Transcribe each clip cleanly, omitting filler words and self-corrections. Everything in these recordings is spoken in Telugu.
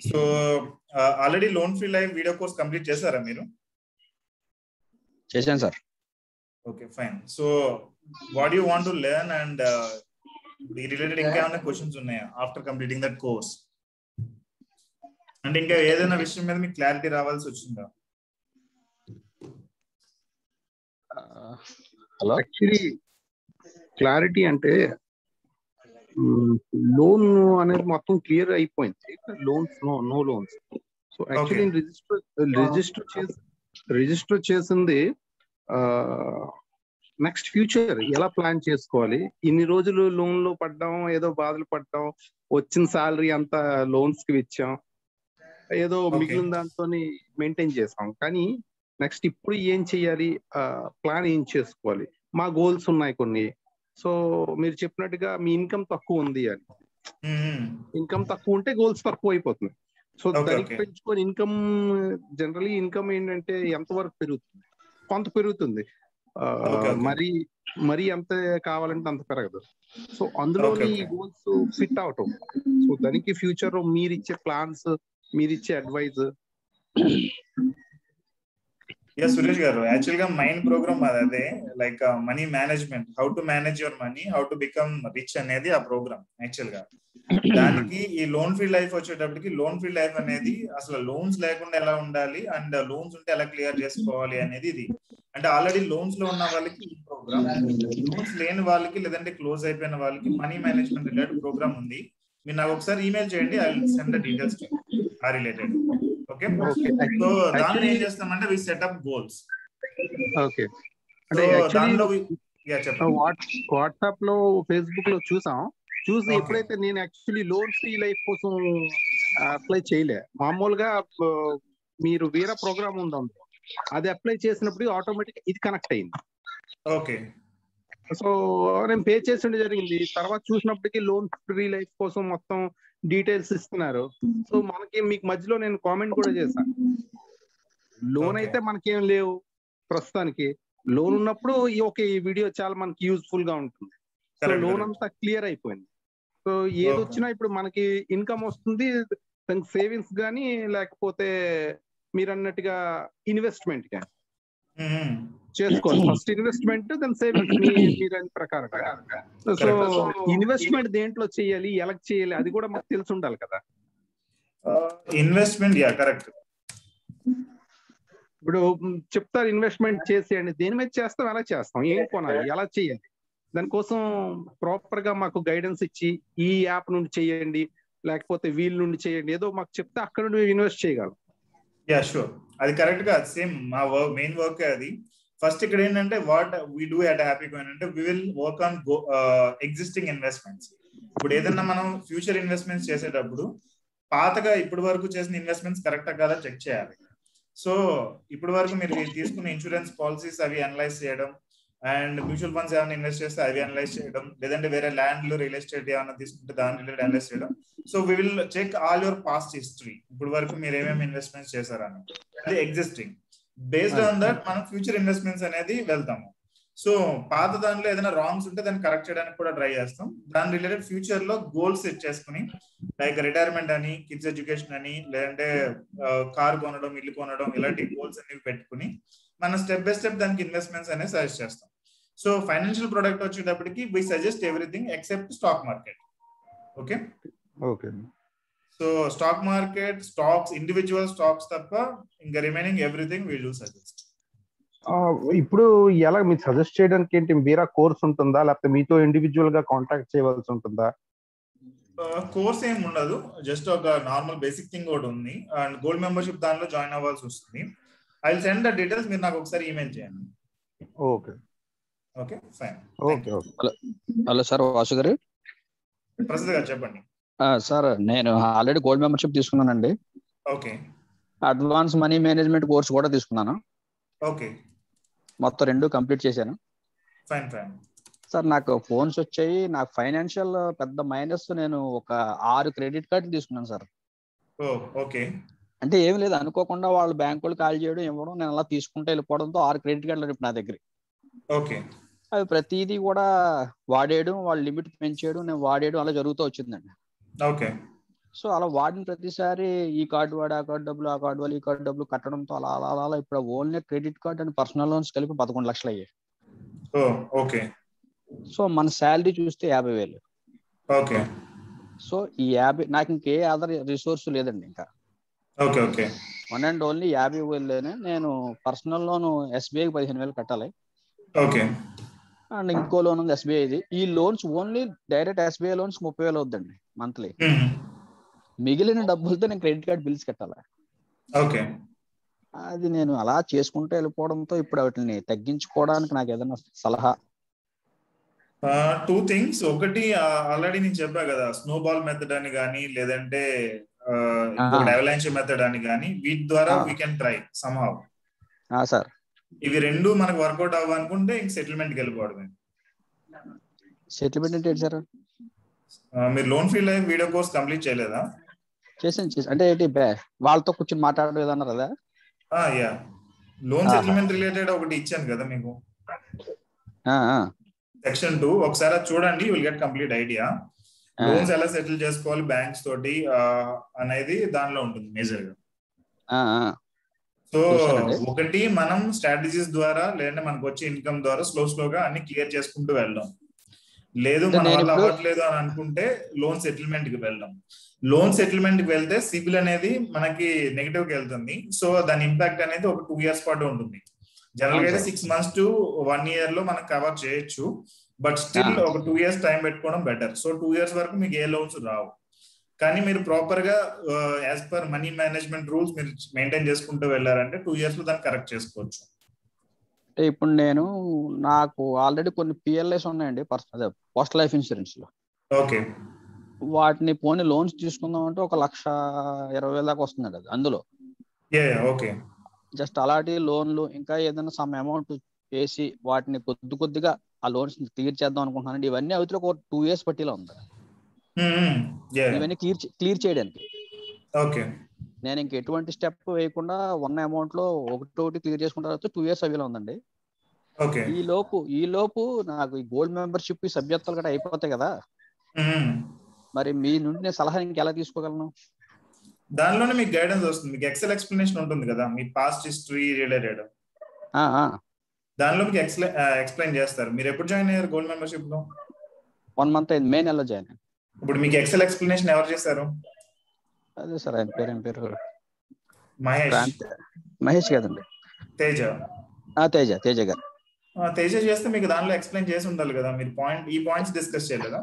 So already loan free live video course complete చేశారా మీరు? చేశాను sir. Okay fine. So what you want to learn and ఈ రిలేటెడ్ ఇంకా ఏమైనా క్వశ్చన్స్ ఉన్నాయా ఆఫ్టర్ కంప్లీటింగ్ దట్ కోర్స్? అంటే ఇంకా ఏదైనా విషయం మీద మీకు క్లారిటీ రావాల్సి వచ్చిందా? హలో, యాక్చువల్లీ క్లారిటీ అంటే లోన్ అనేది మొత్తం క్లియర్ అయిపోయింది. Loans no loans. So actually register చేసింది నెక్స్ట్ ఫ్యూచర్ ఎలా ప్లాన్ చేసుకోవాలి. ఇన్ని రోజులు లోన్ లో పడ్డాం, ఏదో బాధలు పడ్డాం, వచ్చిన శాలరీ అంతా లోన్స్ కి ఇచ్చాం, ఏదో మిగిలిన దాంతో మెయింటైన్ చేసాం. కానీ నెక్స్ట్ ఇప్పుడు ఏం చెయ్యాలి, ప్లాన్ ఏం చేసుకోవాలి. మా గోల్స్ ఉన్నాయి కొన్ని. సో మీరు చెప్పినట్టుగా మీ ఇన్కమ్ తక్కువ ఉంది అని, ఇన్కమ్ తక్కువ ఉంటే గోల్స్ తక్కువ అయిపోతుంది. సో దానికి పెంచుకొని జనరలీ ఇన్కమ్ ఏంటంటే ఎంత వరకు పెరుగుతుంది, కొంత పెరుగుతుంది, మరి ఎంత కావాలంటే అంత పెరగదు. సో అందులోని గోల్స్ ఫిట్ అవటం. సో దానికి ఫ్యూచర్ మీరిచ్చే ప్లాన్స్, మీరిచ్చే అడ్వైజ్. సురేష్ గారు, యాక్చువల్ గా మైండ్ ప్రోగ్రామ్ అదే, like money management, how to manage your money, how to become rich అనేది ఆ ప్రోగ్రామ్ యాక్చువల్ గా. దానికి ఈ లోన్ ఫ్రీ లైఫ్ వచ్చేటప్పటికి, లోన్ ఫ్రీ లైఫ్ అనేది అసలు లోన్స్ లేకుండా ఎలా ఉండాలి అండ్ లోన్స్ ఉంటే ఎలా క్లియర్ చేసుకోవాలి అనేది ఇది. అంటే ఆల్రెడీ లోన్స్ లో ఉన్న వాళ్ళకి ఈ ప్రోగ్రామ్, లోన్స్ లేని వాళ్ళకి లేదంటే క్లోజ్ అయిపోయిన వాళ్ళకి మనీ మేనేజ్మెంట్ రిలేటెడ్ ప్రోగ్రామ్ ఉంది. మీరు నాకు ఒకసారి ఈమెయిల్ చేయండి, I will send the details ఆ రిలేటెడ్. ఓకే, సో దాన్ని ఏం చేస్తామంటే we set up goals. Okay, అంటే వాట్సాప్ లో, ఫేస్బుక్ లో చూసి ఎప్పుడైతే నేను యాక్చువల్లీ లోన్ ఫ్రీ లైఫ్ కోసం అప్లై చేయలే. మామూలుగా మీరు వేరే ప్రోగ్రామ్ ఉంది, అది అప్లై చేసినప్పుడు ఆటోమేటిక్ ఇది కనెక్ట్ అయింది. ఓకే, సో నేను పే చేసి జరిగింది. తర్వాత చూసినప్పటికీ లోన్ ఫ్రీ లైఫ్ కోసం మొత్తం డీటెయిల్స్ ఇస్తున్నారు. సో మీకు మధ్యలో నేను కామెంట్ కూడా చేశాను, లోన్ అయితే మనకేం లేవు ప్రస్తుతానికి. లోన్ ఉన్నప్పుడు ఓకే, ఈ వీడియో చాలా మనకి యూజ్ఫుల్ గా ఉంటుంది. సో లోన్ అంతా క్లియర్ అయిపోయింది. సో ఏది వచ్చినా ఇప్పుడు మనకి ఇన్కమ్ వస్తుంది, దానికి సేవింగ్స్ కానీ లేకపోతే మీరు అన్నట్టుగా ఇన్వెస్ట్మెంట్ కానీ చేసుకోవాలి. ఫస్ట్ ఇన్వెస్ట్మెంట్, దెన్ సేవింగ్స్ మీరు ప్రకారం. సో ఇన్వెస్ట్మెంట్ దేంట్లో చేయాలి, ఎలా చేయాలి అది కూడా మాకు తెలిసి ఉండాలి కదా. Investment correct. ఇప్పుడు చెప్తారు ఇన్వెస్ట్మెంట్ చేసేయండి, దేని మీద చేస్తాం, ఎలా చేస్తాం, ఏం కొనాలి, ఎలా చేయాలి, దానికోసం ప్రాపర్ గా మాకు గైడెన్స్ ఇచ్చి ఈ యాప్ నుండి చేయండి లేకపోతే వీల్ నుండి చేయండి ఏదో మాకు చెప్తే అక్కడ నుండి ఇన్వెస్ట్ చేయగలం. షూర్, అది కరెక్ట్ గా సేమ్ మా మెయిన్ వర్క్ అది. ఫస్ట్ ఇక్కడ ఏంటంటే what we do at happy coin అంటే we will work on existing investments. ఇప్పుడు ఏదైనా మనం ఫ్యూచర్ ఇన్వెస్ట్మెంట్స్ చేసేటప్పుడు పాతగా ఇప్పటి వరకు చేసిన ఇన్వెస్ట్మెంట్స్ కరెక్టా కాదా చెక్ చేయాలి. సో ఇప్పటి వరకు మీరు తీసుకున్న ఇన్సూరెన్స్ పాలసీస్ అవి అనలైజ్ చేయడం, అండ్ మ్యూచువల్ ఫండ్స్ ఏమైనా ఇన్వెస్ట్ చేస్తే అవి అనలైజ్ చేయడం, లేదంటే వేరే ల్యాండ్లు రియల్ ఎస్టేట్ ఏమైనా తీసుకుంటే దాని రిలేటెడ్ అనలైజ్ చేయడం. So we will check all your past history, ఇప్పుడు వరకు మీరు ఏమేమి ఇన్వెస్ట్మెంట్స్ చేశారని, అది ఎగ్జిస్టింగ్. బేస్డ్ ఆన్ దట్ మనం ఫ్యూచర్ ఇన్వెస్ట్మెంట్స్ అనేది వెళ్తాము. సో పాత దానిలో ఏదైనా రాంగ్స్ ఉంటే దాన్ని కరెక్ట్ చేయడానికి కూడా ట్రై చేస్తాం. దాని రిలేటెడ్ ఫ్యూచర్ లో గోల్స్ సెట్ చేసుకుని, లైక్ రిటైర్మెంట్ అని, కిడ్స్ ఎడ్యుకేషన్ అని, లేదంటే కార్ కొనడం, ఇల్లు కొనడం, ఇలాంటి గోల్స్ అనేవి పెట్టుకుని మనం స్టెప్ బై స్టెప్ దానికి ఇన్వెస్ట్మెంట్స్ అనేది సజెస్ట్ చేస్తాం. సో ఫైనాన్షియల్ ప్రొడక్ట్ వచ్చేటప్పటికి we suggest everything except stock market. Okay okay, so stock market, stocks, individual stocks తప్ప ఇంకా remaining everything we do suggest. ఇప్పుడు ఎలా మీరు సజెస్ట్ చేయడానికి ఏంటి, వేరే కోర్స్ ఉంటుందా లేకపోతే మీతో ఇండివిజువల్ గా కాంటాక్ట్ చేయవలసి ఉంటుందా? కోర్స్ ఏమి ఉండదు, జస్ట్ ఒక నార్మల్ బేసిక్ థింగ్ ఒకటి ఉంది. అండ్ గోల్డ్ మెంబర్షిప్ దానిలో జాయిన్ అవ్వాల్సి వస్తుంది. I will send the details, మీరు నాకు ఒకసారి ఈమెయిల్ చేయండి. Okay okay fine. Okay. Hello sir, Vasu గారు. ప్రసాద్ గారు చెప్పండి. సార్ నేను ఆల్రెడీ గోల్డ్ మెంబర్షిప్ తీసుకున్నానండి. Okay. Advance money management course కూడా తీసుకున్నాను. ఓకే, మొత్తం 2 కంప్లీట్ చేశాను. Fine fine. సార్ నాకు ఫోన్స్ వచ్చాయి, నాకు ఫైనాన్షియల్ పెద్ద మైనస్, నేను ఒక 6 క్రెడిట్ కార్డులు తీసుకున్నాను సార్. ఓకే. అంటే ఏమి లేదు, అనుకోకుండా వాళ్ళు బ్యాంక్ వాళ్ళు కాల్ చేయడం, ఇవ్వడం, నేను అలా తీసుకుంటూ వెళ్ళిపోవడంతో 6 క్రెడిట్ కార్డులు నా దగ్గర. ఓకే. అవి ప్రతిదీ కూడా వాడేయడం, వాళ్ళు లిమిట్ పెంచేయడం, నేను వాడేయడం అలా జరుగుతూ వచ్చిందండి. ఓకే. సో అలా వాడిన ప్రతిసారి ఈ కార్డు వాడి ఆ కార్డు డబ్బులు, ఆ కార్డు వాళ్ళు ఈ కార్డు డబ్బులు కట్టడంతో అలా అలా అలా ఇప్పుడు only credit card and personal loans కలిపి 11 లక్షలు అయ్యాయి. ఓకే సో మన శాలరీ చూస్తే 50,000. ఓకే సో ఈ 50 నాకు ఇంకే అదర్ రిసోర్స్ లేదండి ఇంకా. Okay okay one and only 50,000 నేను పర్సనల్ లోన్ ఎస్బీఐకి 15,000 కట్టాలి. ఓకే అండ్ ఇంకో లోన్ ఉంది ఎస్బీఐది. ఈ loans only direct SBI loans 30,000 అవుద్దండి మంత్లీ. మిగిలిన డబ్బులతో నేను క్రెడిట్ కార్డ్ బిల్స్ కట్టాలి. ఓకే అది నేను అలా చేసుకుంటూ వెళ్ళిపోవడంతో ఇప్పుడు వాటిని తగ్గించుకోవడానికి నాకు ఏదైనా సలహా? 2 థింగ్స్. ఒకటి ఆల్రెడీ నేను చెప్పా కదా, స్నోబాల్ మెథడ్ అని కానీ లేదంటే అవలాంచ్ మెథడ్ అని కానీ, వీటి ద్వారా we can try somehow. Sir ఇవి రెండు మనకు వర్కౌట్ అవ్వనుకుంటే ఇంక సెటిల్మెంట్ కి వెళ్ళిపోవడమే. సెటిల్మెంట్ అంటే ఏంటి సార్? మీరు loan free life video course complete చేయలేదా? చేసాను అంటే ఏంటి వాళ్ళతో కూర్చొని మాట్లాడలేదు అన్నారు కదా. యా, లోన్ సెటిల్మెంట్ రిలేటెడ్ ఒకటి ఇచ్చాను కదా మీకు, సెక్షన్ 2. ఒకసారి చూడండి, will get complete idea. Loans ఎలా సెటిల్ చేసుకోవాలి బ్యాంక్స్ తోటి అనేది దానిలో ఉంటుంది మేజర్ గా. సో ఒకటి, మనం స్ట్రాటజీస్ ద్వారా లేదంటే మనకు వచ్చే ఇన్కమ్ ద్వారా స్లోగా అన్ని క్లియర్ చేసుకుంటూ వెళ్దాం. లేదు మన వల్ల అవ్వట్లేదు అని అనుకుంటే లోన్ సెటిల్మెంట్ కి వెళ్దాం. లోన్ సెటిల్మెంట్ కి వెళ్తే సిబిల్ అనేది మనకి నెగిటివ్ కి వెళ్తుంది. సో దాని ఇంపాక్ట్ అనేది ఒక 2 years పాటు ఉంటుంది. జనరల్ గా అయితే 6 months to 1 year లో మనం కవర్ చేయొచ్చు. బట్ స్టిల్ ఒక 2 years టైం పెట్టుకోవడం బెటర్. సో 2 years వరకు మీకు ఏ లోన్స్ రావు. కానీ మీరు ప్రాపర్ గా as per money management rules మీరు మెయింటైన్ చేసుకుంటూ వెళ్ళారంటే 2 years లో దాన్ని కరెక్ట్ చేసుకోవచ్చు. ఇప్పుడు నాకు ఆల్రెడీ కొన్ని పిఎల్ఐస్ ఉన్నాయండి, పోస్టల్ లైఫ్ ఇన్సూరెన్స్ లో. ఓకే, వాటిని పోనీ లోన్స్ తీసుకుందాం అంటే 1,20,000 దాకా వస్తుంది అది అందులో. ఓకే, జస్ట్ అలాంటి లోన్లు ఇంకా ఏదైనా సమ్ అమౌంట్ వేసి వాటిని కొద్దిగా ఆ లోన్స్ తీర్చేద్దాం అనుకుంటున్నాను. ఇవన్నీ అవుతుంది ఒక 2 years పట్టిలో ఉంది ఇవన్నీ క్లియర్ చేయడానికి. ఓకే, నేను ఇంక ఎటువంటి స్టెప్ వేయకుండా ఉన్న అమౌంట్ లో ఒకటి క్లియర్ చేసుకుంటా 2 years అవిలో ఉందండి. ఓకే, ఈ లోపు నాకు ఈ గోల్డ్ మెంబర్షిప్ సభ్యత్వాలు కూడా అయిపోతాయి కదా. మరి మీ నుండి నేను సలహా ఇంకెలా తీసుకోగలను? దానిలోనే మీకు గైడెన్స్ వస్తుంది. మీకు ఎక్సెల్ ఎక్స్ప్లెనేషన్ ఉంటుంది కదా, మీ పాస్ట్ హిస్టరీ రిలేటెడ్. దానిలో మీకు ఎక్స్ప్లెయిన్ చేస్తారు. మీరు ఎప్పుడు జాయిన్ అయ్యారు గోల్డ్ మెంబర్షిప్ లో? 1 month అయింది, మే నెలలో జాయిన్ అయ్యాను. ఇప్పుడు మీకు ఎక్సెల్ ఎక్స్ప్లెనేషన్ ఎవరు చేశారు? అదే సార్, ఆయన పేరు మహేష్ కదండి. తేజ గారు. తేజ చేస్తే మీకు దానిలో ఎక్స్ప్లెయిన్ చేసి ఉండాలి కదా. మీరు ఈ పాయింట్స్ డిస్కస్ చేయలేదా?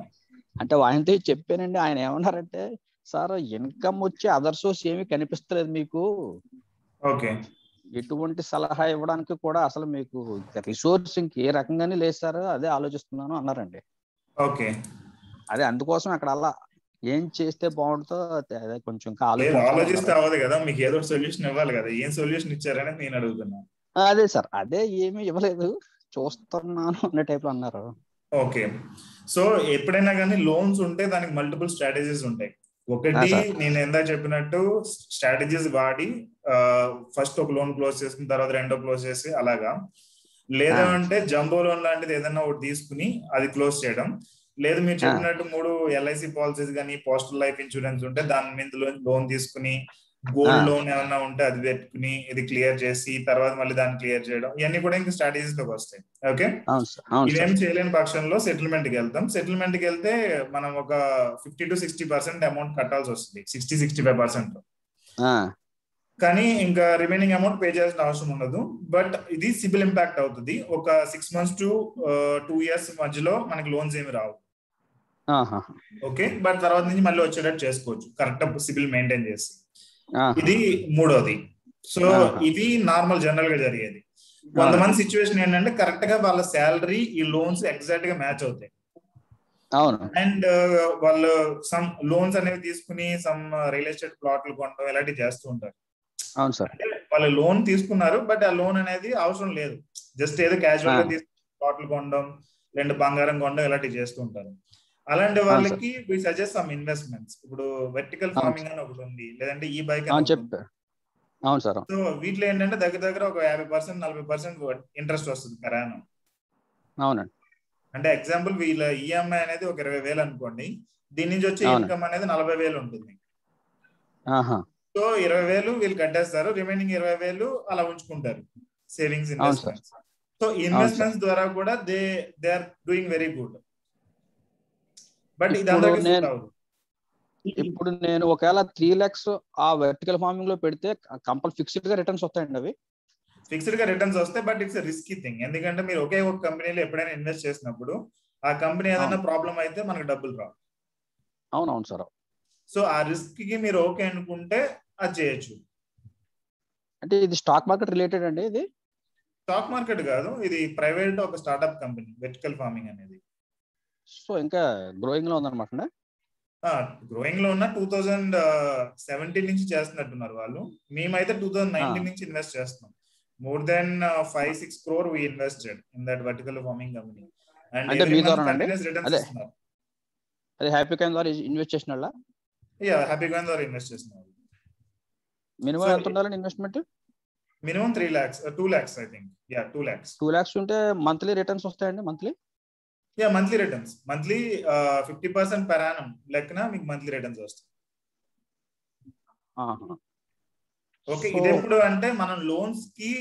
అంటే ఆయనతో చెప్పానండి. ఆయన ఏమన్నారంటే, సార్ ఇన్కమ్ వచ్చి అదర్ సోర్స్ ఏమీ కనిపిస్తలేదు మీకు, ఓకే, ఎటువంటి సలహా ఇవ్వడానికి కూడా అసలు మీకు రిసోర్స్ ఏ రకంగానే లేదు సార్, అదే ఆలోచిస్తున్నాను అన్నారండి. ఓకే, అదే అందుకోసం అక్కడ అలా ఏం చేస్తే బాగుంటుందో అదే కొంచెం ఆలోచిస్తే అవ్వదు కదా. మీకు ఏదో సొల్యూషన్ ఇవ్వాలి కదా. ఏం సొల్యూషన్ ఇచ్చారని నేను అడుగుతున్నాను. అదే సార్, అదే ఏమీ ఇవ్వలేదు, చూస్తున్నాను అనే టైప్ లో అన్నారు. ఓకే, సో ఎప్పుడైనా కానీ లోన్స్ ఉంటే దానికి మల్టిపుల్ స్ట్రాటజీస్ ఉంటాయి. ఒకటి, నేను ఎందాక చెప్పినట్టు స్ట్రాటజీస్ వాడి ఫస్ట్ ఒక లోన్ క్లోజ్ చేసుకుని తర్వాత రెండో క్లోజ్ చేసి అలాగా. లేదా అంటే జంబో లోన్ లాంటిది ఏదైనా ఒకటి తీసుకుని అది క్లోజ్ చేయడం. లేదు మీరు చెప్పినట్టు 3 LIC పాలసీస్ కానీ పోస్టల్ లైఫ్ ఇన్సూరెన్స్ ఉంటే దాని మీద లోన్ తీసుకుని గోల్డ్ లోన్ ఏమన్నా ఉంటే అది పెట్టుకుని ఇది క్లియర్ చేసి తర్వాత మళ్ళీ దాన్ని క్లియర్ చేయడం. ఇవన్నీ కూడా ఇంకా స్ట్రాటజీస్ లోకి వస్తాయి. ఓకే, ఇవేం చేయలేని పక్షంలో సెటిల్మెంట్ కి వెళ్తాం. సెటిల్మెంట్ కి వెళ్తే మనం ఒక 50 to 60% అమౌంట్ కట్టాల్సి వస్తుంది, 60-65%. కానీ ఇంకా రిమైనింగ్ అమౌంట్ పే చేయాల్సిన అవసరం ఉండదు. బట్ ఇది సిబిల్ ఇంపాక్ట్ అవుతుంది. ఒక 6 months to 2 years మధ్యలో మనకి లోన్స్ ఏమి రావు. ఓకే, బట్ తర్వాత నుంచి మళ్ళీ వచ్చేటట్టు చేసుకోవచ్చు కరెక్ట్ సిబిల్ మెయింటైన్ చేసి. ఇది మూడోది. సో ఇది నార్మల్ జనరల్ గా జరిగేది. కొంతమంది సిచ్యువేషన్ ఏంటంటే కరెక్ట్ గా వాళ్ళ శాలరీ ఈ లోన్స్ ఎగ్జాక్ట్ గా మ్యాచ్ అవుతాయి. అండ్ వాళ్ళు సమ్ లోన్స్ అనేవి తీసుకుని సమ్ రియల్ ఎస్టేట్ ప్లాట్లు కొనడం ఇలాంటివి చేస్తూ ఉంటారు. వాళ్ళు లోన్ తీసుకున్నారు బట్ ఆ లోన్ అనేది అవసరం లేదు, జస్ట్ ఏదో క్యాజువల్ గా తీసుకుని ప్లాట్లు కొనడం లేదంటే బంగారం కొనడం ఇలాంటివి చేస్తూ ఉంటారు. అలాంటి వాళ్ళకి వి సజెస్ట్ సమ్ ఇన్వెస్ట్మెంట్స్. ఇప్పుడు వెర్టికల్ ఫార్మింగ్ అని ఒకటి ఉంది, లేదంటే ఈ బైక్ సో వీటిలో ఏంటంటే దగ్గర ఒక 50%-40% ఇంట్రెస్ట్ వస్తుంది per annum. అంటే ఎగ్జాంపుల్ వీళ్ళ ఈఎంఐ అనేది ఒక 20,000 అనుకోండి, దీని నుంచి వచ్చే ఇన్కమ్ అనేది 40,000 ఉంటుంది. సో 20,000 వీళ్ళు కట్టేస్తారు, రిమైనింగ్ 20,000 అలా ఉంచుకుంటారు సేవింగ్స్ ఇన్వెస్ట్మెంట్స్. సో ఇన్వెస్ట్మెంట్స్ ద్వారా కూడా they are doing very good. But ఇది అందరికీ సూట్ అవ్వదు. ఇప్పుడు నేను ఒకవేళ 3 lakhs ఆ వర్టికల్ ఫార్మింగ్ లో పెడితే ఫిక్స్డ్ గా రిటర్న్స్ వస్తాయండి? అవి ఫిక్స్డ్ గా రిటర్న్స్ వస్తాయి, బట్ ఇట్స్ రిస్కీ థింగ్. ఎందుకంటే మీరు ఒకే ఒక కంపెనీలో ఎప్పుడైనా ఇన్వెస్ట్ చేసినప్పుడు ఆ కంపెనీ ఏదైనా ప్రాబ్లం అయితే మనకు డబ్బులు రావు. అవునవును సార్. సో ఆ రిస్క్ కి మీరు ఓకే అనుకుంటే అది చేయొచ్చు. అంటే ఇది స్టాక్ మార్కెట్ రిలేటెడ్ అండి? ఇది స్టాక్ మార్కెట్ కాదు, ఇది ప్రైవేట్ ఒక స్టార్ట్అప్ కంపెనీ వెర్టికల్ ఫార్మింగ్ అనేది. సో ఇంకా గ్రోయింగ్ లో ఉందన్నమాట. గ్రోయింగ్ లో ఉన్న 2017 నుంచి చేస్తున్నట్టున్నారు వాళ్ళు. మేమైతే 2019 నుంచి ఇన్వెస్ట్ చేస్తున్నాం. More than 5-6 crore we invested in that vertical farming company. And అంటే మీ ద్వారా అండి? అదే హ్యాపీ కాయిన్ ద్వారా ఇన్వెస్ట్ చేసిన వాళ్ళ? యా, హ్యాపీ కాయిన్ ద్వారా ఇన్వెస్ట్ చేస్తున్నారు. మినిమం ఎంత ఉండాలండి investment? Minimum 3 lakhs, 2 lakhs I think. Yeah, 2 lakhs. 2 lakhs ఉంటే మంత్లీ రిటర్న్స్ వస్తాయండి? Monthly? Yeah, monthly returns. Monthly 50% per annum లెక్కన మీకు మంత్లీ రిటర్న్స్ వస్తాయి. ఓకే, ఇదెప్పుడు అంటే మనం లోన్స్ కి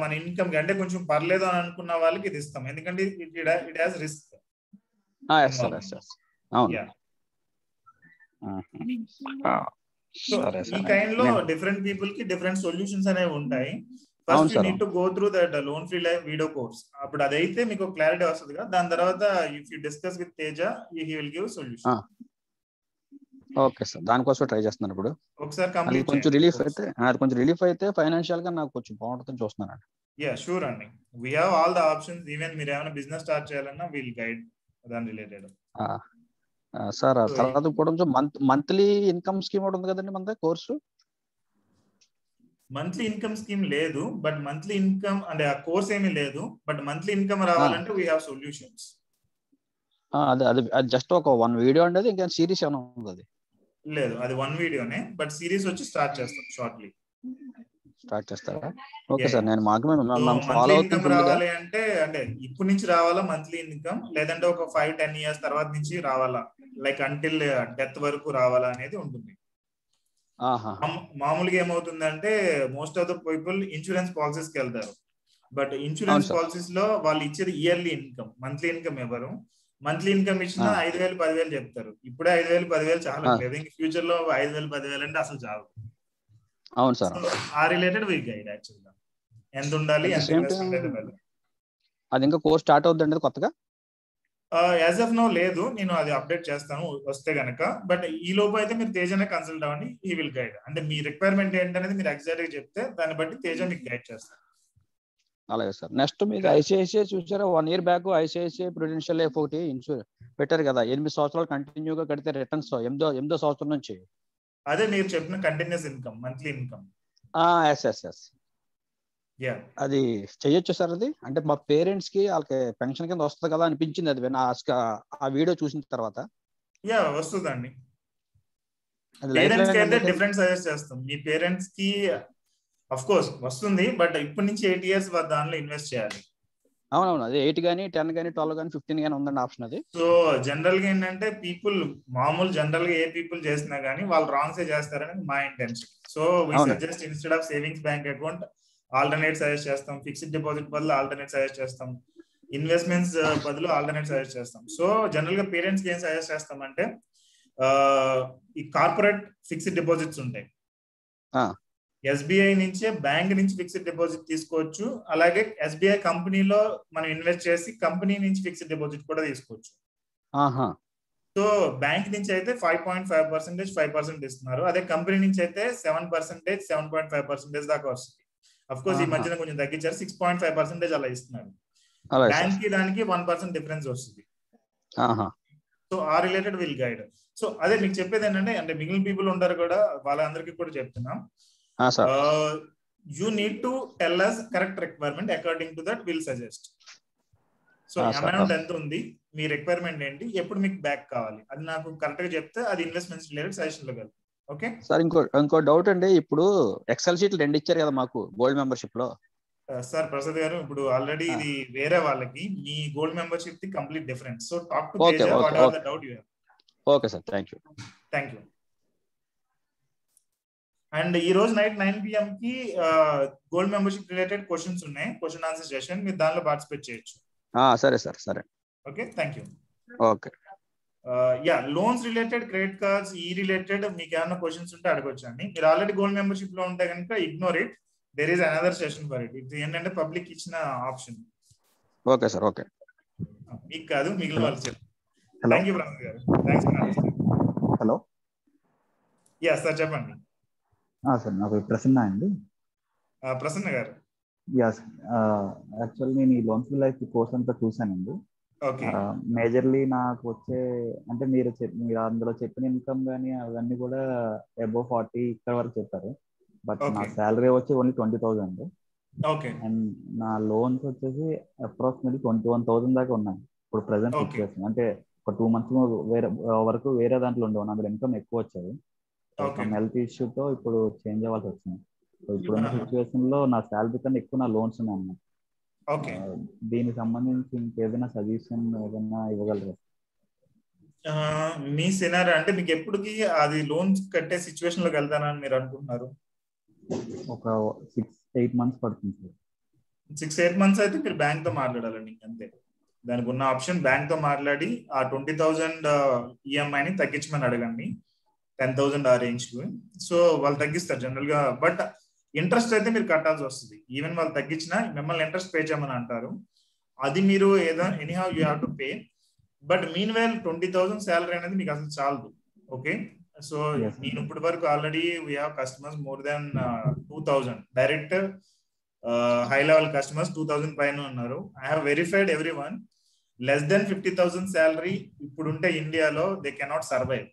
మన ఇన్కమ్ అంటే కొంచెం పర్లేదు అని అనుకున్న వాళ్ళకి ఇది ఇస్తాం. ఎందుకంటే ఇట్ హాస్ రిస్క్. ఈ కైండ్ లో డిఫరెంట్ పీపుల్ కి డిఫరెంట్ సొల్యూషన్స్ అనేవి ఉంటాయి. First you need to go through that loan free life video course. అప్పుడు అదైతే మీకు క్లారిటీ వస్తుంది కదా. దాని తర్వాత if you discuss with Teja, he will give solution. Okay sir, దానికోసం ట్రై చేస్తున్నాను ఇప్పుడు. ఒకసారి అది కొంచెం రిలీఫ్ అయితే ఫైనాన్షియల్ గా నాకు కొంచెం బాగుంటుందని చూస్తున్నాను. యా, షూర్ అండి. We have all the options. Even మీరు ఏమైనా బిజినెస్ స్టార్ట్ చేయాలన్నా విల్ గైడ్ దాని రిలేటెడ్. సార్ తర్వాత ఇప్పుడు మంత్లీ ఇన్కమ్ స్కీమ్ ఒకటి ఉంది కదండి మన కోర్సు? మంత్లీ ఇన్కమ్ స్కీమ్ లేదు, బట్ మంత్లీ ఇన్కమ్ అంటే ఆ కోర్స్ ఏమీ లేదు. బట్ మంత్లీ ఇన్కమ్ రావాలంటే వీ హావ్ సొల్యూషన్స్. అది జస్ట్ ఒక 1 వీడియో అండి? అది ఇంకా సిరీస్ ఏమైనా ఉంది? అది లేదు, అది 1 వీడియోనే. బట్ సిరీస్ వచ్చి స్టార్ట్ చేస్తాం షార్ట్లీ. స్టార్ట్ చేస్తారా? ఓకే సార్, నేను మాకు మంత్లీ ఇన్కమ్ రావాలి అంటే ఇప్పటి నుంచి రావాలా మంత్లీ ఇన్కమ్, లేదంటే ఒక 5-10 years తర్వాత నుంచి రావాలా, లైక్ అంటిల్ డెత్ వరకు రావాలా అనేది ఉంటుంది. మామూలుగా ఏమవుతుందంటే most of the people insurance policies కి వెళ్తారు. బట్ ఇన్సూరెన్స్ పాలసీస్ లో వాళ్ళు ఇచ్చేది ఇయర్లీ ఇన్కమ్, మంత్లీ ఇన్కమ్ ఎవరు. మంత్లీ ఇన్కమ్ ఇచ్చినా 5,000-10,000 చెప్తారు. ఇప్పుడే 5,000-10,000 చాలా లేదు. ఇంక ఫ్యూచర్ లో 5,000-10,000 అంటే అసలు చాలు. అవును సార్. ఆ రిలేటెడ్ వి గైడ్ యాక్చువల్ గా ఎంత ఉండాలి, ఎంత ఇన్వెస్ట్మెంట్ అయితే వెళ్ళాలి. అది ఇంకా కోర్స్ స్టార్ట్ అవుతుందండి కొత్తగా? యాజ్ ఆఫ్ నో లేదు, నేను అది అప్డేట్ చేస్తాను వస్తే గనక. బట్ ఈ లోపు అయితే మీరు తేజనే కన్సల్ట్ అవ్వండి, హీ విల్ గైడ్. అంటే మీ రిక్వైర్మెంట్ ఏంటనేది మీరు ఎగ్జాక్ట్ గా చెప్తే దాన్ని బట్టి తేజ మీకు గైడ్ చేస్తారు. అలాగే సార్. నెక్స్ట్ మీరు ఐసిఐసిఐ చూసారా? 1 year back ICICI Prudential life ఒకటి ఇన్సూరెన్స్ పెట్టారు కదా. 8 సంవత్సరాలు కంటిన్యూగా కడితే రిటర్న్స్ 8వ సంవత్సరం నుంచి. అదే మీరు చెప్పిన continuous income, monthly income. Yes. అది చెయ్యొచ్చు సార్? అది అంటే మా పేరెంట్స్ కి వాళ్ళకి పెన్షన్ కింద వస్తుంది కదా అనిపించింది అది ఆ వీడియో చూసిన తర్వాత. యా, వస్తుందండి. డిఫరెంట్ సజెస్ట్ చేస్తాం. మీ పేరెంట్స్ కి ఆఫ్ కోర్స్ వస్తుంది, బట్ ఇప్పటి నుంచి 8 years దానిలో ఇన్వెస్ట్ చేయాలి. అవునవును, అది 8 కానీ 10 కానీ 12 కానీ 15 కానీ ఉందండి ఆప్షన్ అది. సో జనరల్ గా ఏంటంటే పీపుల్ జనరల్ గా ఏ పీపుల్ చేసినా గానీ వాళ్ళు రాంగ్స్ చేస్తారని మా intention. So we suggest instead of savings bank account alternate suggest చేస్తాం. ఫిక్స్డ్ డిపాజిట్ బదులు ఆల్టర్నేట్ సజెస్ట్ చేస్తాం. ఇన్వెస్ట్మెంట్స్ బదులు ఆల్టర్నేట్ సజెస్ట్ చేస్తాం. సో జనరల్ గా పేరెంట్స్ కి ఏం సజెస్ట్ చేస్తామంటే ఈ కార్పొరేట్ ఫిక్స్డ్ డిపాజిట్స్ ఉంటాయి. ఎస్బీఐ నుంచే బ్యాంక్ నుంచి ఫిక్స్డ్ డిపాజిట్ తీసుకోవచ్చు. అలాగే ఎస్బీఐ కంపెనీలో మనం ఇన్వెస్ట్ చేసి కంపెనీ నుంచి ఫిక్స్డ్ డిపాజిట్ కూడా తీసుకోవచ్చు. సో బ్యాంక్ నుంచి అయితే 5.5% 5% ఇస్తున్నారు. అదే కంపెనీ నుంచి అయితే 7%, 7.5% దాకా వస్తుంది. అఫ్ కోర్స్ ఈ మధ్యన కొంచెం తగ్గించారు, 6.5% అలా ఇస్తున్నారు. బ్యాంక్ కి దానికి 1% డిఫరెన్స్ వస్తుంది. సో ఆ రిలేటెడ్ విల్ గైడ్. సో అదే మీకు చెప్పేది ఏంటంటే మిగిలిన పీపుల్ ఉంటారు కూడా, వాళ్ళందరికీ కూడా చెప్తున్నాం. You need to tell us correct requirement. According to that we'll suggest. So amount ఎంత ఉంది, మీ రిక్వైర్మెంట్ ఏంటి, ఎప్పుడు మీకు బ్యాక్ కావాలి, అది నాకు కరెక్ట్ గా చెప్తే అది ఇన్వెస్ట్మెంట్స్ రిలేటెడ్ సజెషన్ లో వెళ్తాం. Okay sir. ఇంకో డౌట్ అండి, ఇప్పుడు ఎక్సెల్ షీట్లు 2 ఇచ్చారు కదా మాకు గోల్డ్ మెంబర్షిప్ లో. సార్ ప్రసాద్ గారు, ఇప్పుడు ఆల్రెడీ ఇది వేరే వాళ్ళకి, మీ గోల్డ్ మెంబర్షిప్ ది complete different. So talk to Teja, what are the doubt you have. Okay sir, thank you. And ఈ రోజు నైట్ 9 PM కి గోల్డ్ మెంబర్షిప్ రిలేటెడ్ క్వశ్చన్స్ ఉన్నాయి, క్వశ్చన్ ఆన్సర్ సెషన్, మీరు దానిలో పార్టిసిపేట్ చేయొచ్చు. సరే సార్, సరే. Okay, thank you. Okay. Loans related, credit cards ఈ రిలేటెడ్ మీకు ఏమైనా క్వశ్చన్స్ ఉంటే అడగొచ్చు అండి. మీరు ఆల్రెడీ గోల్డ్ మెంబర్షిప్ లో ఉంటే కనుక ignore it, there is another session for it. ఇది ఏంటంటే పబ్లిక్ ఇచ్చిన ఆప్షన్. Okay sir, okay. మీకు కాదు, మిగిలిన వాళ్ళు చెప్పండి. థ్యాంక్ యూ బ్రహ్మ గారు, థ్యాంక్స్. హలో, యా సార్ చెప్పండి. సార్ నా పేరు ప్రసన్న అండి. ప్రసన్న గారు. యా సార్, యాక్చువల్ నేను ఈ లోన్స్ లైఫ్ కోర్స్ అంతా చూసానండి. ఓకే. మేజర్లీ నాకు వచ్చే అంటే మీరు అందులో చెప్పిన ఇన్కమ్ కానీ అవన్నీ కూడా అబౌవ్ 40 ఇక్కడ వరకు చెప్పారు. బట్ నా శాలరీ వచ్చి ఓన్లీ 20,000. ఓకే. అండ్ నా లోన్స్ వచ్చేసి అప్రాక్సిమేట్లీ 21,000 దాకా ఉన్నాయి ఇప్పుడు ప్రెసెంట్ సిచ్యువేషన్. అంటే ఒక 2 months వరకు వేరే దాంట్లో ఉండేవాను, అందులో ఇన్కమ్ ఎక్కువ వచ్చేది. హెల్త్ ఇష్యూతో ఇప్పుడు చేంజ్ అవ్వాల్సి వచ్చింది. సో ఇప్పుడున్న సిచ్యువేషన్ లో నా శాలరీ కన్నా ఎక్కువ నా లోన్స్ ఉన్నాయి అన్నమాట. దీనికి సంబంధించి ఇంకేదైనా సజెషన్ ఏదైనా ఇవ్వగలరా? మీ సినారియో అంటే మీకు ఎప్పటికి అది లోన్స్ కట్టే సిచ్యువేషన్ లోకి వెళ్తానని మీరు అనుకుంటున్నారు? ఒక 6-8 months పడుతుంది సార్. 6-8 months అయితే మీరు బ్యాంక్ తో మాట్లాడాలండి, అంతే. దానికి ఉన్న ఆప్షన్ బ్యాంక్ తో మాట్లాడి ఆ 20,000 ఈఎంఐని తగ్గించమని అడగండి, 10,000 ఆ రేంజ్ కు. సో వాళ్ళు తగ్గిస్తారు జనరల్ గా, బట్ ఇంట్రెస్ట్ అయితే మీరు కట్టాల్సి వస్తుంది. ఈవెన్ వాళ్ళు తగ్గించినా మిమ్మల్ని ఇంట్రెస్ట్ పే చేయమని అంటారు, అది మీరు ఏదో anyhow you have to pay. But meanwhile 20,000 salary అనేది మీకు అసలు చాలదు. ఓకే, సో నేను ఇప్పటి వరకు already we have customers more than 2,000 direct high level customers 2,000 పైన ఉన్నారు. I have verified every one. Less than 50,000 salary ఇప్పుడుంటే ఇండియాలో they cannot survive.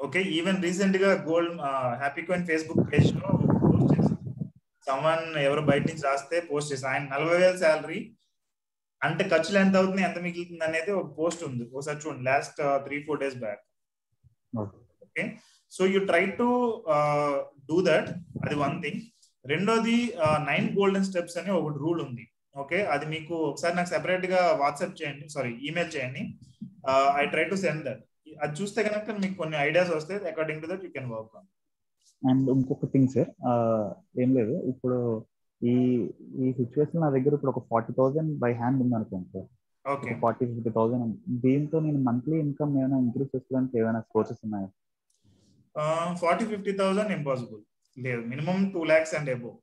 Okay, even recent గా gold happy coin Facebook page లో పోస్ట్ చేసి సమ్వన్ ఎవరు బయట నుంచి రాస్తే పోస్ట్ చేసి ఆయన 40,000 శాలరీ అంటే ఖర్చులు ఎంత అవుతుంది, ఎంత మిగులుతుంది అనేది ఒక పోస్ట్ ఉంది, ఒకసారి చూడండి, last 3-4 days back. Okay, so you try to do that, అది వన్ థింగ్. రెండోది 9 golden steps అని ఒక రూల్ ఉంది. ఓకే, అది మీకు ఒకసారి నాకు సెపరేట్ గా వాట్సాప్ చేయండి, ఈమెయిల్ చేయండి. I try to send that. అది చూస్తే కనుక మీకు కొన్ని ఐడియాస్ వస్తాయి, according to that you can work on. And ఇంకొక థింగ్ సార్, ఏం లేదు, ఇప్పుడు ఈ సిచ్యువేషన్ నా దగ్గర ఇప్పుడు ఒక 40,000 బై హ్యాండ్ ఉంది అనుకోండి సార్. ఓకే, 40-50,000. దీంతో నేను మంత్లీ ఇన్కమ్ ఏమైనా ఇంక్రీజ్ చేసుకోవడానికి ఏమైనా సోర్సెస్ ఉన్నాయా? 40,000-50,000 ఇంపాసిబుల్ లేదు, minimum 2 lakhs and above.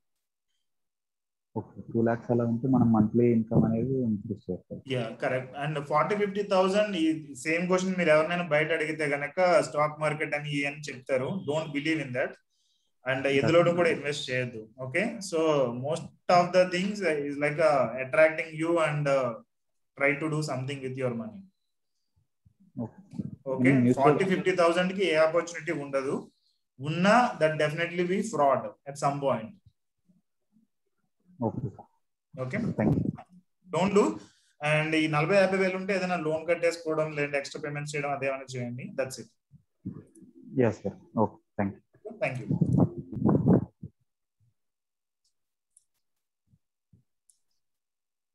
Okay, 2 lakhs అలా ఉంటే మనం మంత్లీ ఇన్కమ్ అనేది ఇంక్రీజ్ చేస్తాం. Yeah correct. అండ్ 40,000-50,000 ఈ సేమ్ క్వశ్చన్ మీరు ఎవరినైనా బయట అడిగితే గనక స్టాక్ మార్కెట్ అని చెప్తారు. Don't believe in that. And ఎందులోనూ కూడా ఇన్వెస్ట్ చేయొద్దు. Okay, so most of the things is like attracting you and try to do something with your money. Okay, 40,000-50,000 కి ఏ ఆపర్చునిటీ ఉండదు, ఉన్నా that definitely be fraud at some point. Okay, don't do. And ఈ 40,000-50,000 ఉంటే ఏదైనా లోన్ కట్టేసుకోవడం లేదా ఎక్స్ట్రా పేమెంట్స్ చేయడం అదేమైనా చేయండి. That's it. yes sir. Okay, thank you.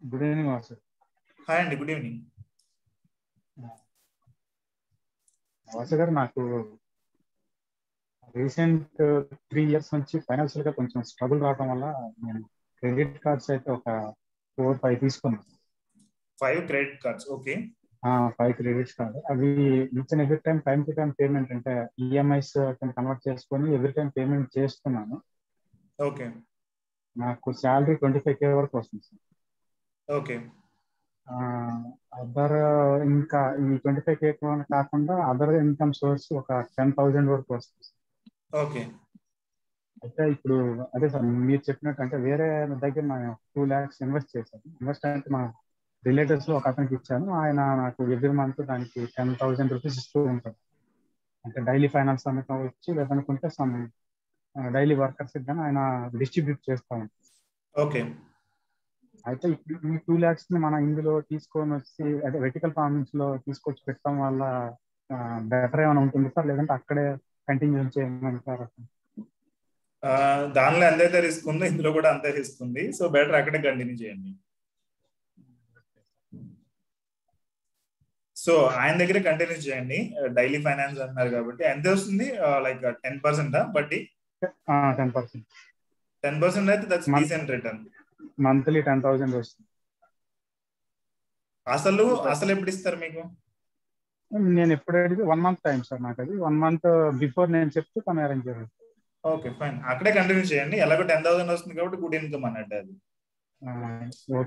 Good evening sir. Hi అండి, గుడ్ ఈవినింగ్. వాసు గారు, నాకు రీసెంట్ 3 years నుంచి ఫైనాన్షియల్ గా కొంచెం స్ట్రగుల్ రావడం వల్ల నేను క్రెడిట్ కార్డ్స్ అయితే ఒక 4-5 తీసుకున్నాను. 5 credit cards? Okay, 5 credit card. అవి ఇచ్చిన every time to time payment, అంటే ఈఎంఐస్ కన్వర్ట్ చేసుకొని ఎవ్రీ టైం పేమెంట్ చేస్తున్నాను. ఓకే, నాకు శాలరీ 25,000 వరకు వస్తుంది సార్. ఓకే, అదర్ ఇంకా ఈ 25,000 కాకుండా అదర్ ఇన్కమ్ సోర్స్ ఒక 10,000 వరకు వస్తుంది. ఓకే, అయితే ఇప్పుడు అదే సార్ మీరు చెప్పినట్టు, అంటే వేరే దగ్గర నేను 2 lakhs ఇన్వెస్ట్ చేశాను. ఇన్వెస్ట్ అంటే మా రిలేటివ్స్ లో ఒక అతనికి ఇచ్చాను. ఆయన నాకు ఎవ్రీ మంత్ దానికి 10,000 రూపీస్ ఇస్తూ ఉంటాడు. అంటే డైలీ ఫైనాన్స్ అమ్మకం వచ్చి లేదనుకుంటే సమ్ డైలీ వర్కర్స్ కానీ ఆయన డిస్ట్రిబ్యూట్ చేస్తా ఉంటాడు. ఓకే, అయితే ఇప్పుడు ఈ 2 lakhs ని మనం ఇందులో తీసుకొని వచ్చి అంటే వెర్టికల్ ఫార్మింగ్స్ లో తీసుకొచ్చి పెట్టడం వల్ల బెటర్ ఏమైనా ఉంటుంది సార్, లేదంటే అక్కడే కంటిన్యూ చేయమంటారా? దానిలో ఎంతైతే రిస్క్ ఉందో ఇందులో కూడా అంతే రిస్క్ ఉంది. సో బెటర్ అక్కడే కంటిన్యూ చేయండి. సో ఆయన దగ్గర కంటిన్యూ చేయండి. డైలీ ఫైనాన్స్ అన్నారు కాబట్టి ఎంత వస్తుంది, లైక్ 10% బట్టి 10%. 10% అయితే దట్స్ డీసెంట్ రిటర్న్. మంత్లీ 10,000 వస్తుంది. అసలు ఎప్పుడు ఇస్తారు మీకు? నేను ఎప్పుడు అడిగి 1 month టైం సార్ నాకు. అది 1 month బిఫోర్ నేను చెప్తే తను అరేంజ్ చేయాలి. ఓకే ఫైన్, అక్కడే కంటిన్యూ చేయండి. ఎలాగో 10,000 వస్తుంది కాబట్టి గుడ్ ఇన్కమ్ అన్నట్టు అది.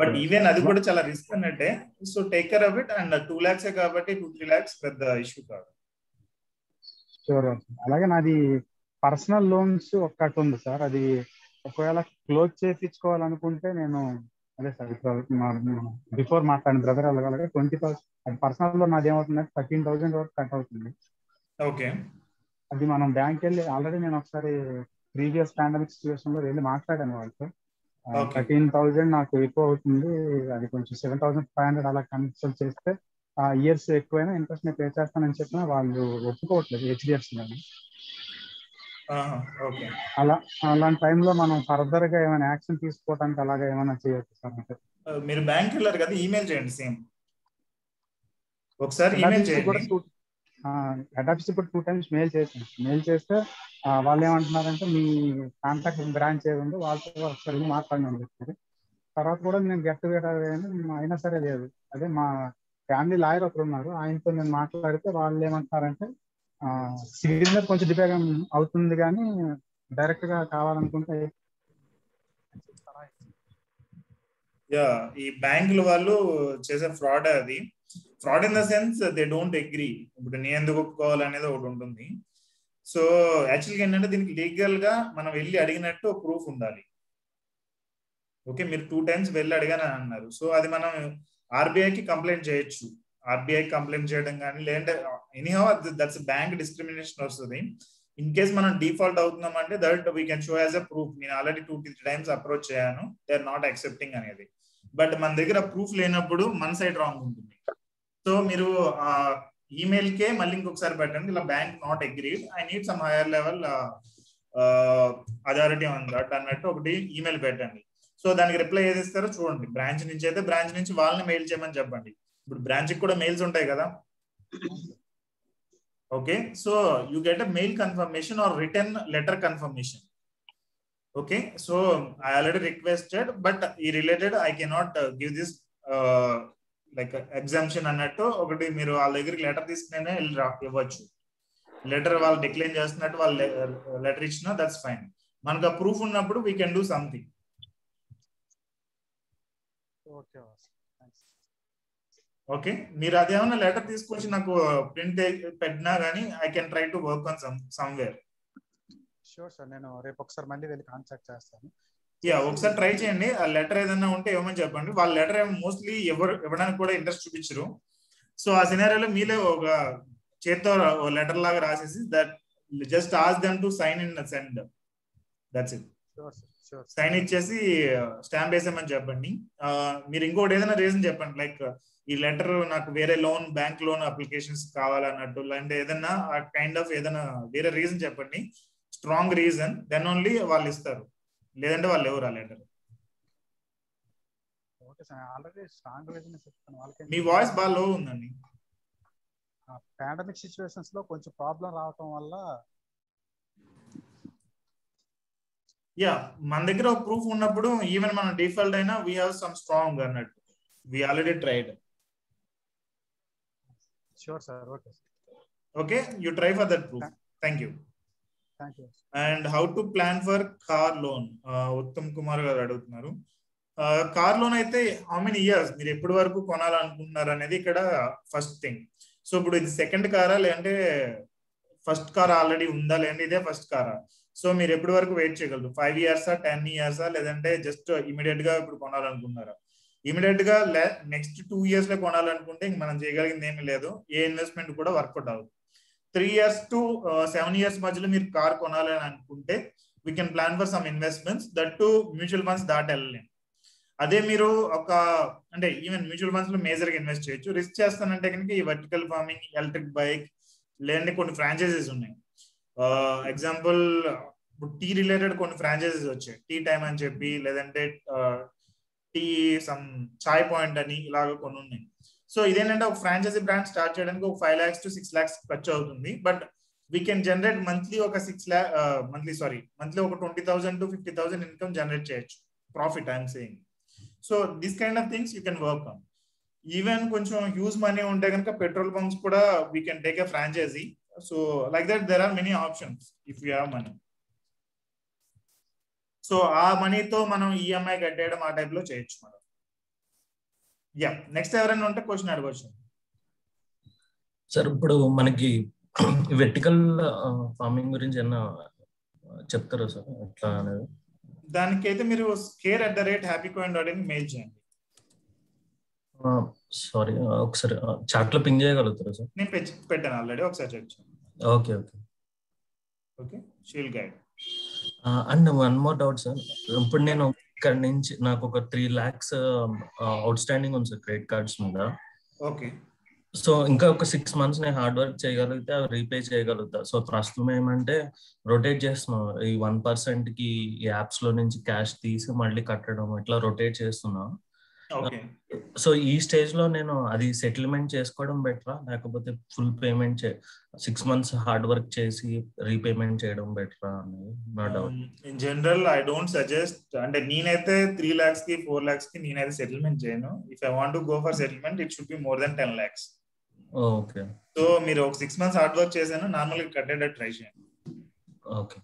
బట్ ఈవెన్ అది కూడా చాలా రిస్క్ అన్నట్టే. So take care of it. And 2 lakhs కాబట్టి 2-3 lakhs పెద్ద ఇష్యూ కాదు. షూర్. అలాగే నాది పర్సనల్ లోన్స్ ఒక్కటి ఉంది సార్. అది ఒకవేళ క్లోజ్ చేయించుకోవాలనుకుంటే నేను అదే సార్ బిఫోర్ మాట్లాడిన బ్రదర్ అలాగే 20,000 అది పర్సనల్ లో నాది ఏమవుతుందంటే 13,000 వరకు కట్ అవుతుంది. ఓకే, అది మనం బ్యాంక్ వెళ్ళి ఆల్రెడీ నేను ఒకసారి ప్రీవియస్ పాండమిక్ సిచ్యువేషన్ లో వెళ్ళి మాట్లాడాను వాళ్ళతో. 13,000 నాకు ఎక్కువ అవుతుంది, అది కొంచెం 7,500 అలా కన్సల్ట్ చేస్తే ఆ ఇయర్స్ ఎక్కువైనా ఇంట్రెస్ట్ నేను పే చేస్తానని చెప్పినా వాళ్ళు ఒప్పుకోవట్లేదు హెచ్డిఎఫ్సి. అలాంటి టైంలో మనం ఫర్దర్ గా ఏమైనా యాక్షన్ తీసుకోవడానికి అలాగే ఏమైనా చేయొచ్చు సార్? అంటే మీరు బ్యాంక్ వెళ్ళారు కదా, ఈమెయిల్ చేయండి. సేమ్ ఒకసారి ఈమెయిల్ చేయండి. అడాప్ట్స్ కూడా 2 times మెయిల్ చేశాను. మెయిల్ చేస్తే వాళ్ళు ఏమంటున్నారంటే మీ కాంటాక్ట్ బ్రాంచ్ ఏది ఉందో వాళ్ళతో ఒకసారి మాట్లాడినాను చెప్పారు. తర్వాత కూడా నేను గెట్ టుగెదర్ అయినా సరే లేదు. అదే మా ఫ్యామిలీ లాయర్ ఒకరు ఉన్నారు, ఆయనతో నేను మాట్లాడితే వాళ్ళు ఏమంటున్నారంటే సిగ్నేచర్ కొంచెం డిపెండ్ అవుతుంది కానీ డైరెక్ట్ గా కావాలనుకుంటే. ఈ బ్యాంకుల వాళ్ళు చేసే ఫ్రాడ్. అది fraud in the sense they don't agree. ఇప్పుడు నేను ఎందుకు ఒప్పుకోవాలనేది ఒకటి ఉంటుంది. సో యాక్చువల్గా ఏంటంటే దీనికి లీగల్ గా మనం వెళ్ళి అడిగినట్టు ప్రూఫ్ ఉండాలి. ఓకే, మీరు 2 times వెళ్ళి అడిగాను అన్నారు. సో అది మనం ఆర్బీఐకి కంప్లైంట్ చేయొచ్చు. ఆర్బీఐ కంప్లైంట్ చేయడం కానీ, లేదంటే ఎనీహౌ దట్స్ బ్యాంక్ డిస్క్రిమినేషన్ వస్తుంది. ఇన్ కేస్ మనం డిఫాల్ట్ అవుతున్నాం అంటే that we can show as a proof. నేను ఆల్రెడీ 2-3 times అప్రోచ్ చేయాను, దే ఆర్ నాట్ యాక్సెప్టింగ్ అనేది. బట్ మన దగ్గర ప్రూఫ్ లేనప్పుడు మన సైడ్ రాంగ్ ఉంటుంది. సో మీరు ఆ ఈమెయిల్ కే మళ్ళీ ఇంకొకసారి పెట్టండి, ఇలా bank not agreed, I need some higher level authority on that అన్నట్టు ఒకటి ఈమెయిల్ పెట్టండి. సో దానికి రిప్లై ఏది ఇస్తారో చూడండి. బ్రాంచ్ నుంచి అయితే బ్రాంచ్ నుంచి వాళ్ళని మెయిల్ చేయమని చెప్పండి. ఇప్పుడు బ్రాంచ్ కి కూడా మెయిల్స్ ఉంటాయి కదా. Okay, so you get a mail confirmation or return letter confirmation. Okay, so I already requested but ఈ related I cannot give this like exemption అన్నట్టు ఒకటి మీరు వాళ్ళ దగ్గరికి లెటర్ తీసుకునే ఇవ్వచ్చు. లెటర్ వాళ్ళు డిక్లైన్ చేస్తున్నట్టు వాళ్ళు లెటర్ ఇచ్చినా దట్స్ ఫైన్. మనకు ఆ ప్రూఫ్ ఉన్నప్పుడు we can do something. Okay, మీరు అదేమన్నా లెటర్ తీసుకొచ్చి నాకు ప్రింట్ పెట్టినా కానీ I can try to work on somewhere. Sure sir, నేను రేపు ఒకసారి మళ్ళీ వెళ్ళి కాంటాక్ట్ చేస్తాను. ఒకసారి ట్రై చేయండి. ఆ లెటర్ ఏదైనా ఉంటే ఏమని చెప్పండి. వాళ్ళ లెటర్ మోస్ట్లీ ఇవ్వడానికి కూడా ఇంట్రెస్ట్ చూపించరు. సో ఆ సినారియోలో మీలే ఒక చేత్తో లెటర్ లాగా రాసేసి that just ask them to sign in send, that's it. Sign ఇచ్చేసి స్టాంప్ వేసామని చెప్పండి. మీరు ఇంకోటి ఏదైనా రీజన్ చెప్పండి, లైక్ ఈ లెటర్ నాకు వేరే లోన్ బ్యాంక్ లోన్ అప్లికేషన్స్ కావాలన్నట్టు, లేదంటే ఏదైనా కైండ్ ఆఫ్ ఏదైనా వేరే రీజన్ చెప్పండి, స్ట్రాంగ్ రీజన్, దెన్ ఓన్లీ వాళ్ళు ఇస్తారు. లేదంటే వాళ్ళు ఎవరు ఆ లెటర్. మీ వాయిస్ బాగా లో ఉందండి. పాండమిక్ సిచ్యువేషన్స్ లో కొంచెం ప్రాబ్లం రావటం వల్ల మన దగ్గర ఒక ప్రూఫ్ ఉన్నప్పుడు ఈవెన్ మన డిఫాల్ట్ అయినా వీ హావ్ సమ్ స్ట్రాంగ్ అన్నట్టు. We already tried. Sure sir. Okay okay, you try for that proof. Thank you. And how to plan for car loan, Uttam Kumar గారు అడుగుతున్నారు. కార్ లోన్ అయితే హౌ మెనీ ఇయర్స్ మీరు ఎప్పటి వరకు కొనాలనుకుంటున్నారు అనేది ఇక్కడ ఫస్ట్ థింగ్. సో ఇప్పుడు ఇది సెకండ్ కారా, లేదంటే ఫస్ట్ కార్ ఆల్రెడీ ఉందా, లేదంటే ఇదే ఫస్ట్ కారా? సో మీరు ఎప్పటి వరకు వెయిట్ చేయగలరు? 5 years, 10 years, లేదంటే జస్ట్ ఇమీడియట్ గా ఇప్పుడు కొనాలనుకుంటున్నారా? ఇమీడియట్ గా నెక్స్ట్ 2 years లో కొనాలనుకుంటే మనం చేయగలిగింది ఏమీ లేదు. ఏ ఇన్వెస్ట్మెంట్ కూడా వర్కౌట్ అవ్వదు. 3 years to 7 years మధ్యలో మీరు కార్ కొనాలని అనుకుంటే we can plan for some investments, that to mutual funds దాటెళ్ళలేం. అదే మీరు ఒక అంటే ఈవెన్ మ్యూచువల్ ఫండ్స్ లో మేజర్ గా ఇన్వెస్ట్ చేయొచ్చు. రిస్క్ చేస్తానంటే కనుక ఈ వర్టికల్ ఫార్మింగ్, ఎలక్ట్రిక్ బైక్, లేదంటే కొన్ని ఫ్రాంచైజీస్ ఉన్నాయి. ఎగ్జాంపుల్ ఇప్పుడు టీ రిలేటెడ్ కొన్ని ఫ్రాంచైజీస్ వచ్చాయి, టీ టైమ్ అని చెప్పి, లేదంటే టీ సమ్ చాయ్ పాయింట్ అని, ఇలాగ కొన్ని ఉన్నాయి. సో ఇదేంటంటే ఒక ఫ్రాంచైజీ బ్రాండ్ స్టార్ట్ చేయడానికి ఒక 5 lakhs to 6 lakhs ఖర్చు అవుతుంది. But we can generate monthly ఒక 6 lakh మంత్లీ ఒక 20,000 to 50,000 ఇన్కమ్ జనరేట్ చేయొచ్చు, profit I'm saying. So this kind of things you can work on. Even కొంచెం హ్యూజ్ మనీ ఉంటే కనుక పెట్రోల్ పంప్స్ కూడా we can take a franchise. So like that there are many options if you have money. సో ఆ మనీతో మనం ఈఎంఐ కట్టేయడం ఆ టైప్ లో చేయొచ్చు మనం. యా, నెక్స్ట్ ఎవరైనా ఉంటే క్వశ్చన్ అడగవచ్చు సార్. ఇప్పుడు మనకి వెర్టికల్ ఫార్మింగ్ గురించి ఏమన్నా చెప్తారా సార్ ఎట్లా అనేది? దానికైతే మీరు care@happycoin.in మెయిల్ చేయండి. సారీ, ఒకసారి చాట్ లో పింగ్ చేయగలుగుతారా సార్? నేను పెట్టాను ఆల్రెడీ, ఒకసారి చెక్ చేయండి. Okay okay okay, she'll guide. And one more doubt sir. ఇప్పుడు నేను ఇక్కడ నుంచి నాకు ఒక 3 lakhs అవుట్ స్టాండింగ్ ఉంది సార్ క్రెడిట్ కార్డ్స్ మీద. ఓకే. సో ఇంకా ఒక 6 months నేను హార్డ్ వర్క్ చేయగలిగితే అవి రీపే చేయగలుగుతా. సో ప్రస్తుతం ఏమంటే రొటేట్ చేస్తున్నాం, ఈ 1% కి ఈ యాప్స్ లో నుంచి క్యాష్ తీసి మళ్ళీ కట్టడం, ఇట్లా రొటేట్ చేస్తున్నాం. సో ఈ స్టేజ్ లో నేను అది సెటిల్మెంట్ చేసుకోవడం బెటరా, లేకపోతే full payment 6 months hard work చేసి రీపేమెంట్ చేయడం బెటరా అనేది నా doubt. In general I don't suggest. అంటే నేనైతే 3 lakhs కి 4 lakhs కి నేనైతే సెటిల్మెంట్ చేయను. If I want to go for settlement it should be more than 10 lakhs. Okay. So మీరు ఒక 6 months హార్డ్ వర్క్ చేశాను, నార్మల్ గా కట్టేటట్టు ట్రై చేయండి. Okay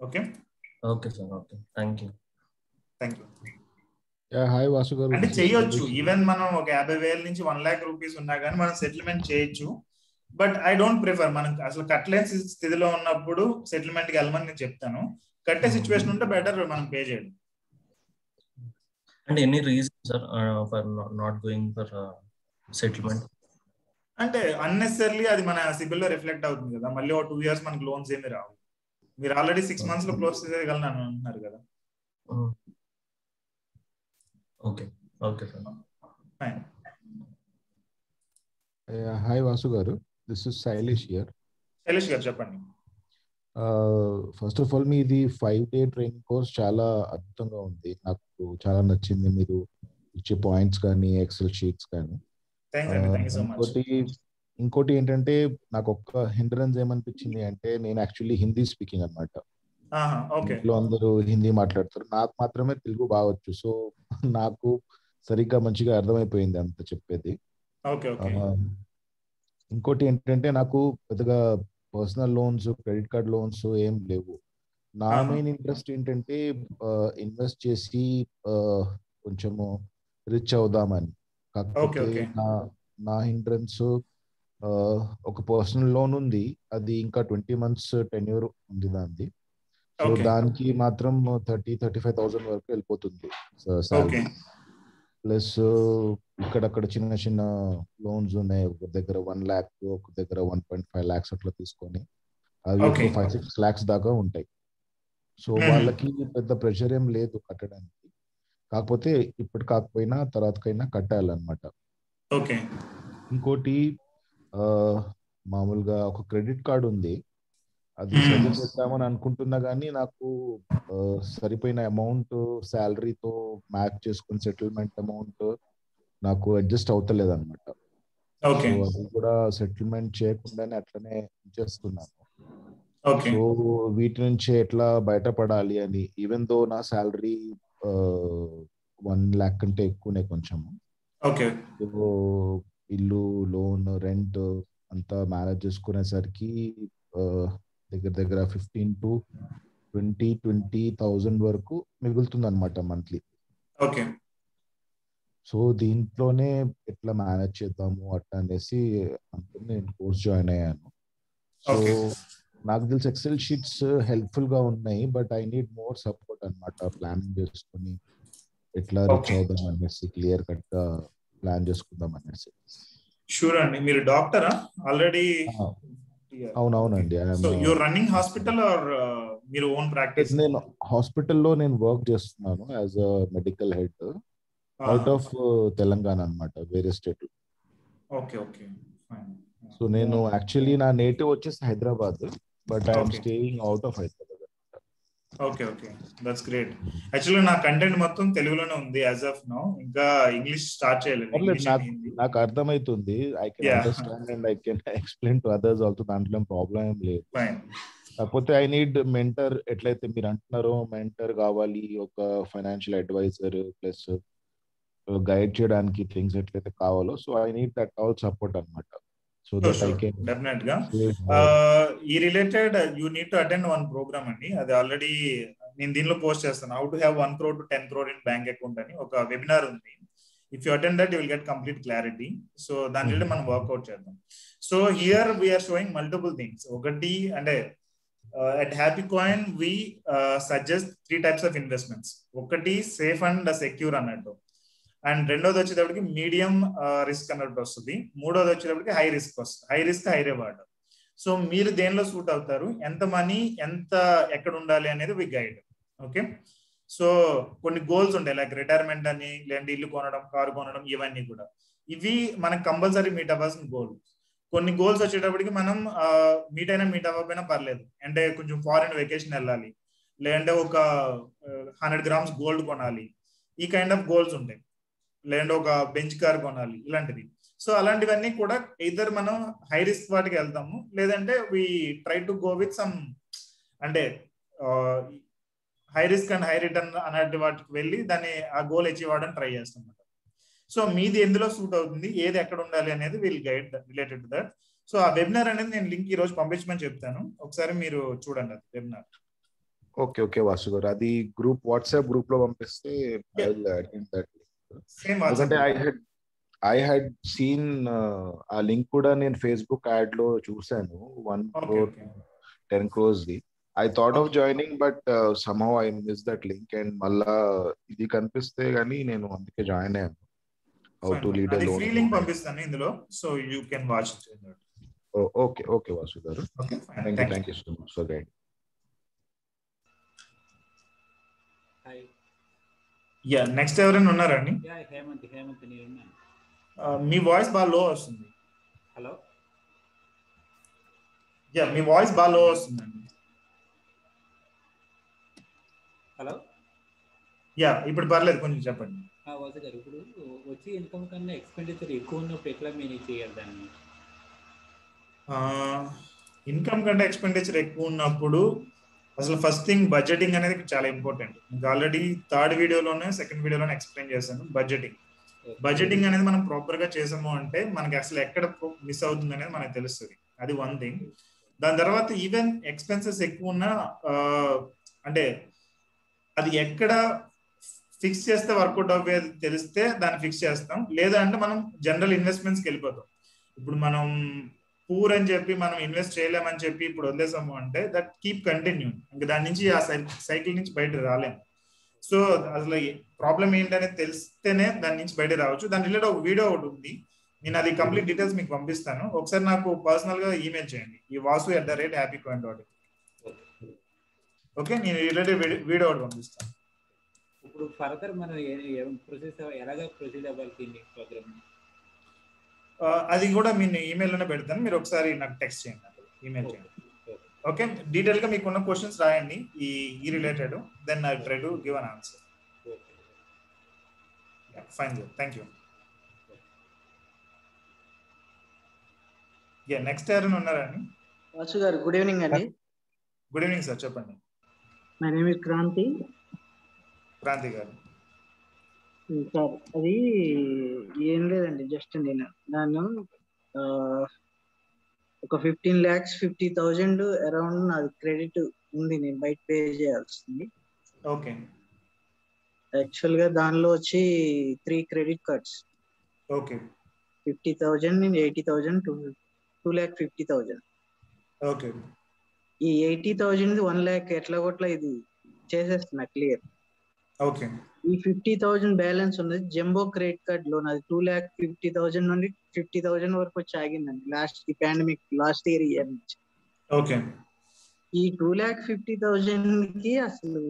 okay okay sir. Okay, thank you. Hi Vasu గారు. అంటే చేయొచ్చు, ఈవెన్ మనం ఒక 50,000 నుంచి 1 lakh rupees ఉన్నా కానీ మనం సెటిల్మెంట్ చేయొచ్చు. But I don't prefer. మనం అసలు కట్టలేని స్థితిలో ఉన్నప్పుడు సెటిల్మెంట్ కి వెళ్ళమని నేను చెప్తాను. కట్టే సిచ్యువేషన్ ఉంటే బెటర్ మనం పే చేయడం. And any reason sir for not going for settlement? అంటే అన్నెసెసరీలీ అది మన సిబిల్ లో రిఫ్లెక్ట్ అవుతుంది కదా. మళ్ళీ ఒక 2 years మనకి లోన్స్ ఏమి రావు. మీరు ఆల్రెడీ 6 months లో క్లోజ్ చేయగలను అంటున్నారు కదా. Okay okay sir. Fine. Hi Vasu గారు, this is Shailesh here. Shailesh గారు చెప్పండి. ఫస్ట్ ఆఫ్ ఆల్ మీది 5-day ట్రైనింగ్ కోర్స్ చాలా అద్భుతంగా ఉంది, నాకు చాలా నచ్చింది. మీరు ఇచ్చే పాయింట్స్ కానీ ఎక్సెల్ షీట్స్ కానీ. ఇంకోటి ఏంటంటే నాకు ఒక్క హిండ్రన్స్ ఏమనిపించింది అంటే, నేను యాక్చువల్లీ హిందీ స్పీకింగ్ అనమాట. ఇంట్లో అందరూ హిందీ మాట్లాడతారు, నాకు మాత్రమే తెలుగు బాగొచ్చు. సో నాకు సరిగ్గా మంచిగా అర్థమైపోయింది అంత చెప్పేది. ఇంకోటి ఏంటంటే నాకు పెద్దగా personal loans, credit card loans ఏం లేవు. నా మెయిన్ ఇంట్రెస్ట్ ఏంటంటే ఇన్వెస్ట్ చేసి కొంచెము రిచ్ అవుదామని. కాకపోతే నా హిండ్రన్స్ ఒక పర్సనల్ లోన్ ఉంది, అది ఇంకా 20 months టెన్యూర్ ఉంది దాన్ని. సో దానికి మాత్రం 30,000-35,000 వరకు వెళ్ళిపోతుంది సాలరీ. ప్లస్ ఇక్కడక్కడ చిన్న చిన్న లోన్స్ ఉన్నాయి, ఒక దగ్గర 1 lakh, ఒక దగ్గర 1.5 lakhs అట్లా తీసుకొని అవి 5-6 lakhs దాకా ఉంటాయి. సో వాళ్ళకి పెద్ద ప్రెషర్ ఏం లేదు కట్టడానికి, కాకపోతే ఇప్పుడు కాకపోయినా తర్వాతకైనా కట్టాలన్నమాట. ఇంకోటి మామూలుగా ఒక క్రెడిట్ కార్డ్ ఉంది, అది సజెస్ట్ చేద్దామని అనుకుంటున్నా కానీ నాకు సరిపోయిన అమౌంట్ శాలరీతో మ్యాచ్ చేసుకుని సెటిల్మెంట్ అమౌంట్ నాకు అడ్జస్ట్ అవుతలేదు అనమాట. సో అది కూడా సెటిల్మెంట్ చేయకుండానే అట్లనే చేస్తున్నాను. సో వీటి నుంచి ఎట్లా బయటపడాలి అని, ఈవెన్ దో నా శాలరీ 1 lakh కంటే ఎక్కువనే కొంచెము. ఇల్లు, లోన్, రెంట్ అంతా మేనేజ్ చేసుకునేసరికి దగ్గర 15,000-20,000 వరకు మిగులుతుంది అనమాట మంత్లీ. సో దీంట్లోనే ఎట్లా మేనేజ్ చేద్దాము అట్లా అనేసి అనుకుని నేను కోర్స్ జాయిన్ అయ్యాను. సో నాకు తెలిసి ఎక్సెల్ షీట్స్ హెల్ప్ఫుల్ గా ఉన్నాయి, but I need more support అనమాట. ప్లానింగ్ చేసుకుని ఎట్లా రీచ్ అవుదాం అనేసి క్లియర్ కట్ గా ప్లాన్ చేసుకుందాం అనేసి. షూర్ అండి. మీరు డాక్టరా ఆల్రెడీ? అవునవునండి. రన్నింగ్ హాస్పిటల్ ఆర్ మీరు ఓన్ ప్రాక్టీస్? నేను హాస్పిటల్లో నేను వర్క్ చేస్తున్నాను as a medical head out of Telangana అన్నమాట, వేరే స్టేట్. సో నేను యాక్చువల్లీ నా నేటివ్ వచ్చేసి Hyderabad, but I'm staying out of Hyderabad. Okay okay, that's great. యాక్చువల్గా నా కంటెంట్ మొత్తం తెలుగులోనే ఉంది యాజ్ ఆఫ్ నౌ, ఇంకా ఇంగ్లీష్ స్టార్ట్ చేయలేదు. ఇంగ్లీష్ అండ్ హిందీ నాకు అర్థమవుతుంది. I can understand and I can explain to others also. దాంట్లో ప్రాబ్లం ఏం లేదు. కాకపోతే ఐ నీడ్ మెంటర్. ఎట్లయితే మీరు అంటున్నారో మెంటర్ కావాలి, ఒక ఫైనాన్షియల్ అడ్వైజర్ ప్లస్ గైడ్ చేయడానికి థింగ్స్ ఎట్లయితే కావాలో, so I need that all support అన్నమాట. So that I can definite గా ఈ related you need to attend one program అండి. అది ఆల్రెడీ నేను దీనిలో పోస్ట్ చేస్తాను. How to have 1 crore to 10 crore in bank account అని ఒక వెబినార్ ఉంది. If you attend that you will get complete clarity. So దాని రిలేటెడ్ మనం వర్క్అవుట్ చేద్దాం. So here we are showing multiple things. ఒకటి అంటే at Happy Coin we suggest 3 types of investments. ఒకటి సేఫ్ అండ్ సెక్యూర్ అన్నట్టు, అండ్ రెండోది వచ్చేటప్పటికి మీడియం రిస్క్ అన్నట్టు వస్తుంది. మూడోది వచ్చేటప్పటికి హై రిస్క్ వస్తుంది. High risk high reward. So మీరు దేనిలో సూట్ అవుతారు, ఎంత మనీ ఎంత ఎక్కడ ఉండాలి అనేది వి గైడ్. ఓకే, సో కొన్ని గోల్స్ ఉంటాయి, లైక్ రిటైర్మెంట్ అని, లేదంటే ఇల్లు కొనడం, కారు కొనడం, ఇవన్నీ కూడా ఇవి మనకు కంపల్సరీ మీట్ అవ్వాల్సిన గోల్. కొన్ని గోల్స్ వచ్చేటప్పటికి మనం మీట్ అయినా మీట్ అవ్వకపోయినా పర్లేదు, అంటే కొంచెం ఫారిన్ వెకేషన్ వెళ్ళాలి, లేదంటే ఒక 100 grams గోల్డ్ కొనాలి, ఈ కైండ్ ఆఫ్ గోల్స్ ఉంటాయి. లేదంటే ఒక బెంచ్ కార్ కొనాలి, ఇలాంటివి. సో అలాంటివన్నీ కూడా ఇద్దరు మనం హై రిస్క్ వాటికి వెళ్తాము, లేదంటే we try to go with some అంటే high risk and high return అలాంటి వాటికి వెళ్ళి దాన్ని ఆ గోల్ అచీవ్ అవ్వడానికి ట్రై చేస్తాం. సో మీది ఎందులో సూట్ అవుతుంది, ఏది ఎక్కడ ఉండాలి అనేది will guide related to that. So ఆ వెబినార్ అనేది నేను లింక్ ఈ రోజు పంపించమని చెప్తాను, ఒకసారి మీరు చూడండి అది వెబినార్. ఓకే ఓకే వాసు గారు, అది గ్రూప్ వాట్సాప్ గ్రూప్ లో పంపిస్తే ఎందుకంటే ఐ హ్యాడ్ సీన్ ఆ లింక్ కూడా నేను ఫేస్బుక్ యాడ్ లో చూసాను, 1 crore 10 crores the. I thought of joining, but somehow I missed that link, and మళ్ళా ఇది కనిపిస్తే గానీ నేను అందుకే జాయిన్ అయ్యాను. How to lead a loan. Free link పంపిస్తాను ఇందులో, so you can watch it. Okay okay Vasu గారు, thank you so much for guide. Yeah, next ఎవరైనా ఉన్నారండి? హేమంత్ నేను ఉన్నాను. మీ వాయిస్ బాగా లో వస్తుంది. హలో, యా మీ వాయిస్ బాగా లో వస్తుందండి. హలో, యా ఇప్పుడు పర్లేదు, కొంచెం చెప్పండి. వాసు గారు, ఇప్పుడు వచ్చే ఇన్కమ్ కన్నా ఎక్స్పెండిచర్ ఎక్కువ ఉన్నప్పుడు ఎట్లా మేనేజ్ చేయాలి దాన్ని? ఇన్కమ్ కంటే ఎక్స్పెండిచర్ ఎక్కువ ఉన్నప్పుడు అసలు ఫస్ట్ థింగ్ బడ్జెటింగ్ అనేది చాలా ఇంపార్టెంట్. ఇంకా ఆల్రెడీ థర్డ్ వీడియోలోనే సెకండ్ వీడియోలోనే ఎక్స్ప్లెయిన్ చేశాను. బడ్జెటింగ్ అనేది మనం ప్రాపర్ గా చేసాము అంటే మనకి అసలు ఎక్కడ మిస్ అవుతుంది అనేది మనకు తెలుస్తుంది. అది 1 thing. దాని తర్వాత ఈవెన్ ఎక్స్పెన్సెస్ ఎక్కువ ఉన్నా అంటే అది ఎక్కడ ఫిక్స్ చేస్తే వర్కౌట్ అవ్వేది తెలిస్తే దాన్ని ఫిక్స్ చేస్తాం, లేదా అంటే మనం జనరల్ ఇన్వెస్ట్మెంట్స్కి వెళ్ళిపోతాం. ఇప్పుడు మనం పూర్ అని చెప్పి మనం ఇన్వెస్ట్ చేయలేమని చెప్పి ఇప్పుడు వదిలేసాము అంటే దట్ కీప్ కంటిన్యూ, ఇంకా దాని నుంచి ఆ సైకిల్ నుంచి బయట రాలేము. సో అసలు ప్రాబ్లం ఏంటనేది తెలిస్తేనే దాని నుంచి బయట రావచ్చు. దాని రిలేటెడ్ ఒక వీడియో ఒకటి ఉంది, నేను అది కంప్లీట్ డీటెయిల్స్ మీకు పంపిస్తాను. ఒకసారి నాకు పర్సనల్ గా ఈమెయిల్ చేయండి, ఈ vasu@happycoin.in. ఓకే, నేను రిలేటెడ్ వీడియో ఒకటి పంపిస్తాను. ఇప్పుడు ఫర్దర్ మనం ఎలాగా ప్రొసీడ్ అవ్వాలి దీన్ని ప్రోగ్రామ్? అది కూడా నేను ఈమెయిల్లోనే పెడతాను, మీరు ఒకసారి నాకు టెక్స్ట్ చేయండి, ఈమెయిల్ చేయండి. ఓకే, డీటెయిల్ గా మీకు ఉన్న క్వశ్చన్స్ రాయండి ఈ related, then I try to give an answer. Fine, thank you. Next ఎవరైనా ఉన్నారండి? వాసు గారు, గుడ్ ఈవినింగ్ అండి. గుడ్ ఈవినింగ్ సార్, చెప్పండి. My name is Kranthi garu. Sir, అది ఏం లేదండి, జస్ట్ నేను నన్ను ఒక 15,50,000 అరౌండ్ నాది క్రెడిట్ ఉంది, నేను బయట పే చేయాల్సింది. ఓకే, యాక్చువల్ గా దానిలో వచ్చి 3 క్రెడిట్ కార్డ్స్. ఓకే, 50,000, 80,000, 2,50,000. ఓకే, ఈ 80,000 1 lakh ఎట్లా కొట్లా ఇది చేసేస్తున్నా క్లియర్. ఓకే, ఈ 50,000 బ్యాలెన్స్ ఉన్నది జంబో క్రెడిట్ కార్డ్ లోన్, అది 2,50,000 నుండి 50,000 వరకు వచ్చి ఆగిందండి లాస్ట్ ఈ పాండమిక్ లాస్ట్ ఇయర్ నుంచి. ఓకే, ఈ 2,50,000 కి అసలు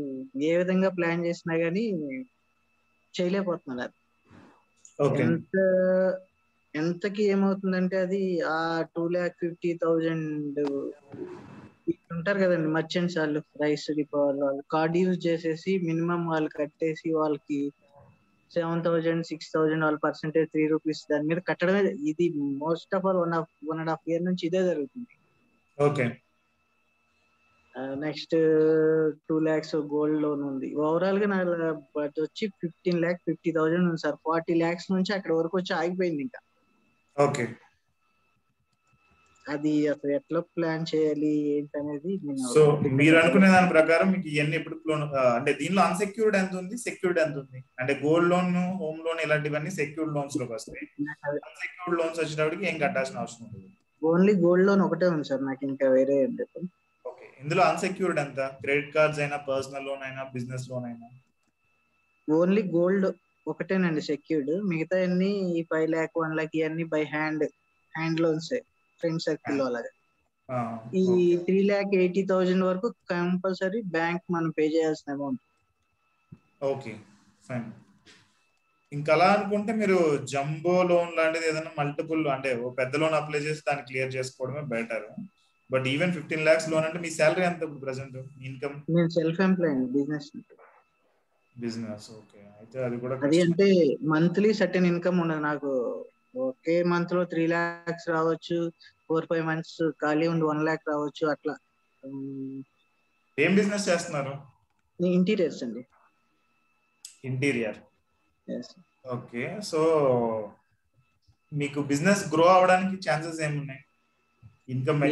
ఏ విధంగా ప్లాన్ చేసినా గానీ చేయలేకపోతున్నారు. ఎంతకి ఏమవుతుందంటే అది ఆ 2,50,000 ఉంటారు కదండి మర్చెంట్స్ వాళ్ళు, రైస్ డిపో వాళ్ళు కార్డ్ యూజ్ చేసేసి మినిమం వాళ్ళు కట్టేసి వాళ్ళకి 7,000 6,000 వాళ్ళ పర్సెంటేజ్ 3 రూపీస్ దాని మీద కట్టడమే. ఇది మోస్ట్ ఆఫ్ ఆల్ 1.5 year నుంచి ఇదే జరుగుతుంది. Okay. Next 2 lakhs gold loan ఉంది. ఓవరాల్ గా నా బట్ వచ్చి 15,50,000 ఉంది సార్. 40 lakhs నుంచి అక్కడ వరకు వచ్చి ఆగిపోయింది ఇంకా. ఓకే. అది అసలు ఎట్లా ప్లాన్ చేయాలి ఏంటనేది. సో మీరు అనుకునే దాని ప్రకారం మీకు ఇవన్నీ ఎప్పుడు లోన్ అంటే దీనిలో అన్సెక్యూర్డ్ ఎంత ఉంది, సెక్యూర్డ్ ఎంత ఉంది? అంటే గోల్డ్ లోన్, హోమ్ లోన్ ఇలాంటివన్నీ సెక్యూర్డ్ లోన్స్ లోకి వస్తాయి. అన్సెక్యూర్డ్ లోన్స్ వచ్చేటప్పటికి ఏం కట్టాల్సిన అవసరం ఉంటుంది. ఓన్లీ గోల్డ్ లోన్ ఒకటే ఉంది సార్ నాకు, ఇంకా వేరే ఏం లేదు. ఓకే. ఇందులో అన్సెక్యూర్డ్ ఎంత? క్రెడిట్ కార్డ్స్ అయినా, పర్సనల్ లోన్ అయినా, బిజినెస్ లోన్ అయినా? ఓన్లీ గోల్డ్ ఒకటేనండి సెక్యూర్డ్. మిగతా అన్ని 5 lakh 1 lakh ఇవన్నీ by hand loans friend circle లో అలాగే. ఈ 3,80,000 వరకు కంపల్సరీ బ్యాంక్ మనం పే చేయాల్సిన అమౌంట్. Okay fine. ఇంకా అలా అనుకుంటే మీరు జంబో లోన్ లాంటిది ఏదైనా మల్టిపుల్ అంటే ఓ పెద్ద లోన్ అప్లై చేసి దాన్ని క్లియర్ చేసుకోవడమే better. But even 15 lakhs loan అంటే మీ శాలరీ ఎంత ఇప్పుడు ప్రెసెంట్ ఇన్కమ్? నేను సెల్ఫ్ ఎంప్లాయ్డ్ బిజినెస్. ఓకే. అయితే అది కూడా అది అంటే మంత్లీ సర్టెన్ ఇన్కమ్ ఉండదు నాకు. ఒకే మంత్ లో 3 lakhs రావచ్చు, 4-5 months ఖాళీ ఉండి 1 lakh రావచ్చు అట్లా. ఏం బిజినెస్ చేస్తున్నారు? ఇంటీరియర్స్ అండి. ఇంటీరియర్. ఓకే. సో మీకు బిజినెస్ గ్రో అవడానికి ఛాన్సెస్ ఏమున్నాయి? ఇన్కమ్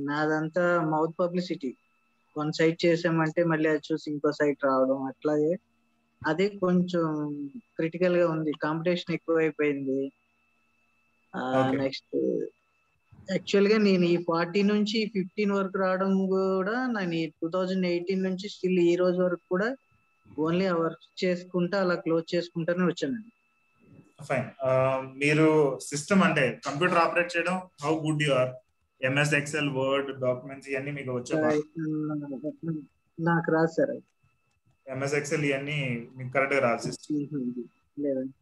నాదంతా మౌత్ పబ్లిసిటీ. 1 site చేసామంటే మళ్ళీ అది చూసి ఇంకో సైట్ రావడం అట్లాగే. అదే కొంచెం క్రిటికల్ గా ఉంది. కాంపిటీషన్ ఎక్కువ అయిపోయింది. నెక్స్ట్ యాక్చువల్ గా నేను ఈ 40 నుంచి 15 వరకు రావడం కూడా నేను 2018 నుంచి స్టిల్ ఈ రోజు వరకు కూడా ఓన్లీ ఆ వర్క్ చేసుకుంటా అలా క్లోజ్ చేసుకుంటానే వచ్చానండి. ఫైన్. మీరు సిస్టమ్ అంటే కంప్యూటర్ ఆపరేట్ చేయడం how good you are? MS Excel, Word, documents ఇవన్నీ మీకు వచ్చా? నాకు రాదు సార్. ఎంఎస్ ఎక్సెల్ ఇవన్నీ మీకు కరెక్ట్ గా రాదు సిస్టమ్? లేదండి.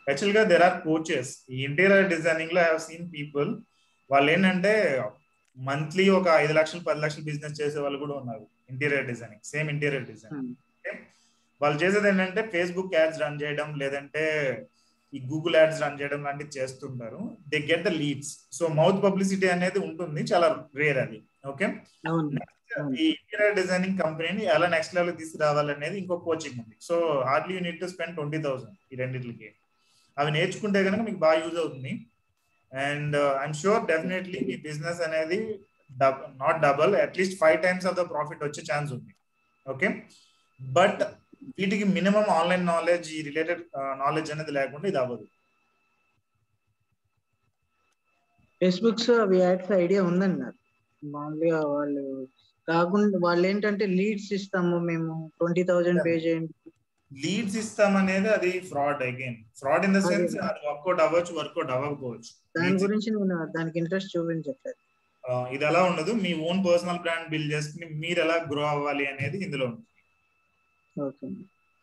యాక్చువల్ గా దేర్ ఆర్ కోచెస్. ఈ ఇంటీరియర్ డిజైనింగ్ లో ఐ హావ్ సీన్ పీపుల్, వాళ్ళు ఏంటంటే మంత్లీ ఒక 5 లక్షలు 10 లక్షలు బిజినెస్ చేసే వాళ్ళు కూడా ఉన్నారు. Interior designing, same interior designing. వాళ్ళు చేసేది ఏంటంటే ఫేస్బుక్ యాడ్స్ రన్ చేయడం, లేదంటే ఈ గూగుల్ యాడ్స్ రన్ చేయడం లాంటివి చేస్తుంటారు. They get the leads. So mouth publicity అనేది ఉంటుంది, చాలా రేర్ అది. ఓకే. ఈ ఇంటీరియర్ డిజైనింగ్ కంపెనీని ఎలా నెక్స్ట్ లెవెల్ తీసుకురావాలనేది ఇంకో కోచింగ్ ఉంది. So hardly you need to spend 20,000 ఈ రెండింటికి. అవి నేర్చుకుంటే కనుక మీకు బాగా యూజ్ అవుతుంది. అండ్ ఐఎమ్ షూర్ డెఫినెట్లీ మీ బిజినెస్ అనేది not double, at least 5 times of the profit వచ్చే ఛాన్స్ ఉంది. ఓకే. బట్ వీటికి మినిమం ఆన్లైన్ నాలెడ్జ్, ఈ రిలేటెడ్ నాలెడ్జ్ అనేది లేకుండా ఇది అవ్వదు. ఫేస్బుక్స్ అవి యాడ్స్ ఐడియా ఉందండి నాకు. మామూలుగా వాళ్ళు కాకుండా వాళ్ళు ఏంటంటే లీడ్స్ ఇస్తాము మేము 20,000 పే చేయండి. లీడ్స్ ఇస్తాం అనేది అది fraud. Again fraud in the sense అది వర్కౌట్ అవ్వచ్చు, వర్కౌట్ అవ్వకపోవచ్చు. దాని గురించి నేను దానికి ఇంట్రెస్ట్ చూపించట్లేదు. ఇది అలా ఉండదు. మీ ఓన్ పర్సనల్ బ్రాండ్ బిల్డ్ చేసుకుని మీరు ఎలా గ్రో అవ్వాలి అనేది ఇందులో ఉంటుంది.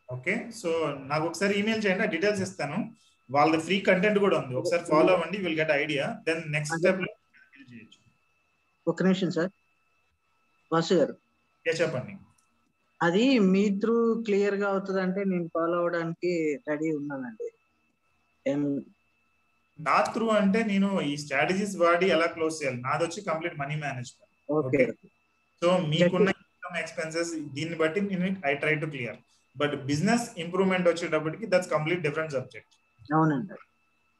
ఓకే. సో నాకు ఒకసారి ఈమెయిల్ చేయండి, డీటెయిల్స్ ఇస్తాను. వాళ్ళ ఫ్రీ కంటెంట్ కూడా ఉంది, ఒకసారి ఫాలో అవ్వండి. Will get idea. Then next step లో చేయొచ్చు. ఒక నిమిషం సార్. వాసు గారు చెప్పండి. అది మీ త్రూ క్లియర్ గా అవుతుంది అంటే నేను ఫాలో అవడానికి రెడీ ఉన్నానండి. నా త్రూ అంటే నేను ఈ స్ట్రాటజీస్ వాడి ఎలా క్లోజ్ చేయాలి, నాది వచ్చి complete money management. Okay. So మీకున్న ఇన్కమ్ ఎక్స్పెన్సెస్ దీన్ని బట్టి నేను I try to clear. But business improvement వచ్చేటప్పటికి దట్స్ కంప్లీట్ డిఫరెంట్ సబ్జెక్ట్. అవునండి.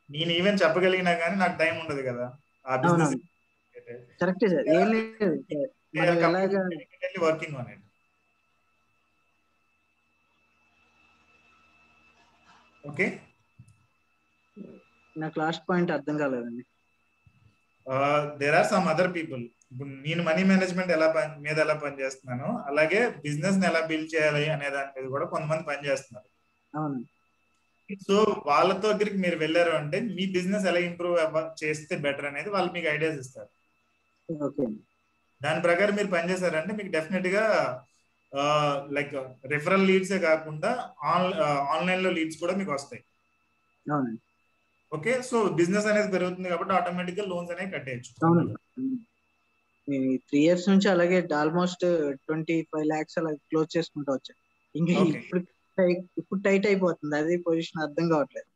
నేను ఈవెన్ చెప్పగలిగినా కానీ నాకు టైం ఉండదు కదా ఆ బిజినెస్. Correct sir. ఏం లేదు, వర్కింగ్ ఆన్ ఇట్. ఓకే. నాకు లాస్ట్ పాయింట్ అర్థం కాలేదండి. There are some other people. ఇప్పుడు నేను మనీ మేనేజ్మెంట్ ఎలా పనిచేస్తున్నాను, అలాగే బిజినెస్ ని ఎలా బిల్డ్ చేయాలి అనే దాని మీద కూడా కొంతమంది పనిచేస్తున్నారు. సో వాళ్ళ దగ్గరికి మీరు వెళ్ళారు అంటే మీ బిజినెస్ ఎలా ఇంప్రూవ్ చేస్తే బెటర్ అనేది వాళ్ళు మీకు ఐడియాస్ ఇస్తారు. దాని ప్రకారం మీరు పనిచేశారంటే మీకు డెఫినెట్ గా లైక్ రిఫరల్ లీడ్సే కాకుండా ఆన్లైన్ లో లీడ్స్ కూడా మీకు వస్తాయి. ఓకే, సో బిజినెస్ అనేది పెరుగుతుంది కాబట్టి ఆటోమేటిక్ గా లోన్స్ అనేవి కట్టేయచ్చు. అవును, 3 years నుంచి అలాగే ఆల్మోస్ట్ 25 lakhs అలా క్లోజ్ చేసుకుంటూ వచ్చాను. ఇంకా ఇప్పుడు టైట్ అయిపోతుంది, అదే పొజిషన్ అర్థం కావట్లేదు.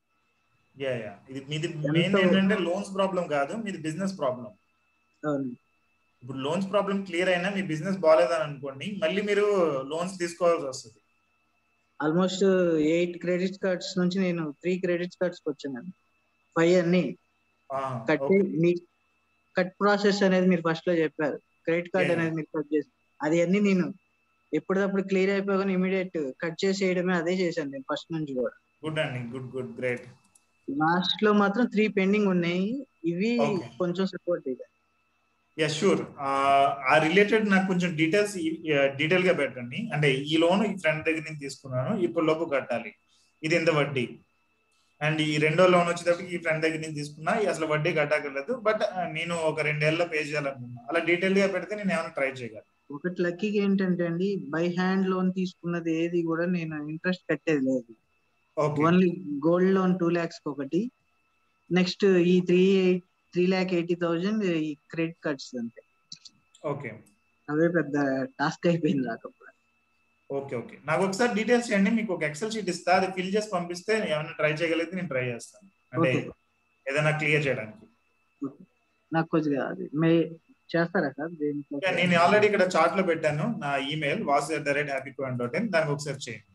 ఇది మీది మెయిన్ ఏంటంటే లోన్స్ ప్రాబ్లం కాదు, మీది బిజినెస్ ప్రాబ్లం. ఇప్పుడు లోన్స్ ప్రాబ్లం క్లియర్ అయినా మీ బిజినెస్ బాగాలేదని అనుకోండి, మళ్ళీ మీరు లోన్స్ తీసుకోవాల్సి వస్తుంది. ఆల్మోస్ట్ 8 credit cards నుంచి నేను 3 credit cards వచ్చాను. 5 అన్ని కట్టి మీ కట్ ప్రాసెస్ అనేది మీరు ఫస్ట్ లో చెప్పారు, క్రెడిట్ కార్డ్ అనేది మీరు కట్ చేసి అది అన్ని నేను ఎప్పటికప్పుడు క్లియర్ అయిపోగానే ఇమీడియట్ కట్ చేసేయడమే అదే చేశాను నేను ఫస్ట్ నుంచి కూడా. గుడ్ అండి, గుడ్ గ్రేట్. లాస్ట్ లో మాత్రం 3 పెండింగ్ ఉన్నాయి, ఇవి కొంచెం సపోర్ట్ ఇదే. షూర్. ఆ రిలేటెడ్ నాకు కొంచెం డీటెయిల్ గా పెట్టండి. అంటే ఈ లోన్ ఈ ఫ్రెండ్ దగ్గర నుంచి తీసుకున్నాను, ఇప్పుడు లోపు కట్టాలి, ఇది ఎంత వడ్డీ, అండ్ ఈ రెండో లోన్ వచ్చేటప్పటికి ఈ ఫ్రెండ్ దగ్గర నుంచి తీసుకున్నా అసలు వడ్డీ కట్టక్కర్లేదు, బట్ నేను ఒక 2 ఏళ్ళలో పే చేయాలనుకున్నా. అలా డీటెయిల్ గా పెడితే నేను ఏమైనా ట్రై చేయగలను. ఒకటి లక్కీగా ఏంటంటే అండి, బై హ్యాండ్ లోన్ తీసుకున్నది ఏది కూడా నేను ఇంట్రెస్ట్ కట్టేది లేదు. ఓన్లీ గోల్డ్ లోన్ 2 lakhs ఒకటి, నెక్స్ట్ ఈ 3,80,000 ఈ క్రెడిట్ కార్డ్స్ అంతే. ఓకే, అవే పెద్ద టాస్క్ అయిపోయింది రాకపోతే. ఓకే, నాకు ఒకసారి డీటెయిల్స్ చేయండి, మీకు ఒక ఎక్సెల్ షీట్ ఇస్తా, అది ఫిల్ చేసి పంపిస్తే ఏమైనా ట్రై చేయగలిగితే నేను ట్రై చేస్తాను, అంటే ఏదైనా క్లియర్ చేయడానికి. నాకు కొంచెం అది చేస్తారా సార్? నేను ఆల్రెడీ ఇక్కడ చార్ట్ లో పెట్టాను నా ఈమెయిల్ vasu@happycoin.in, దానికి ఒకసారి చేయండి.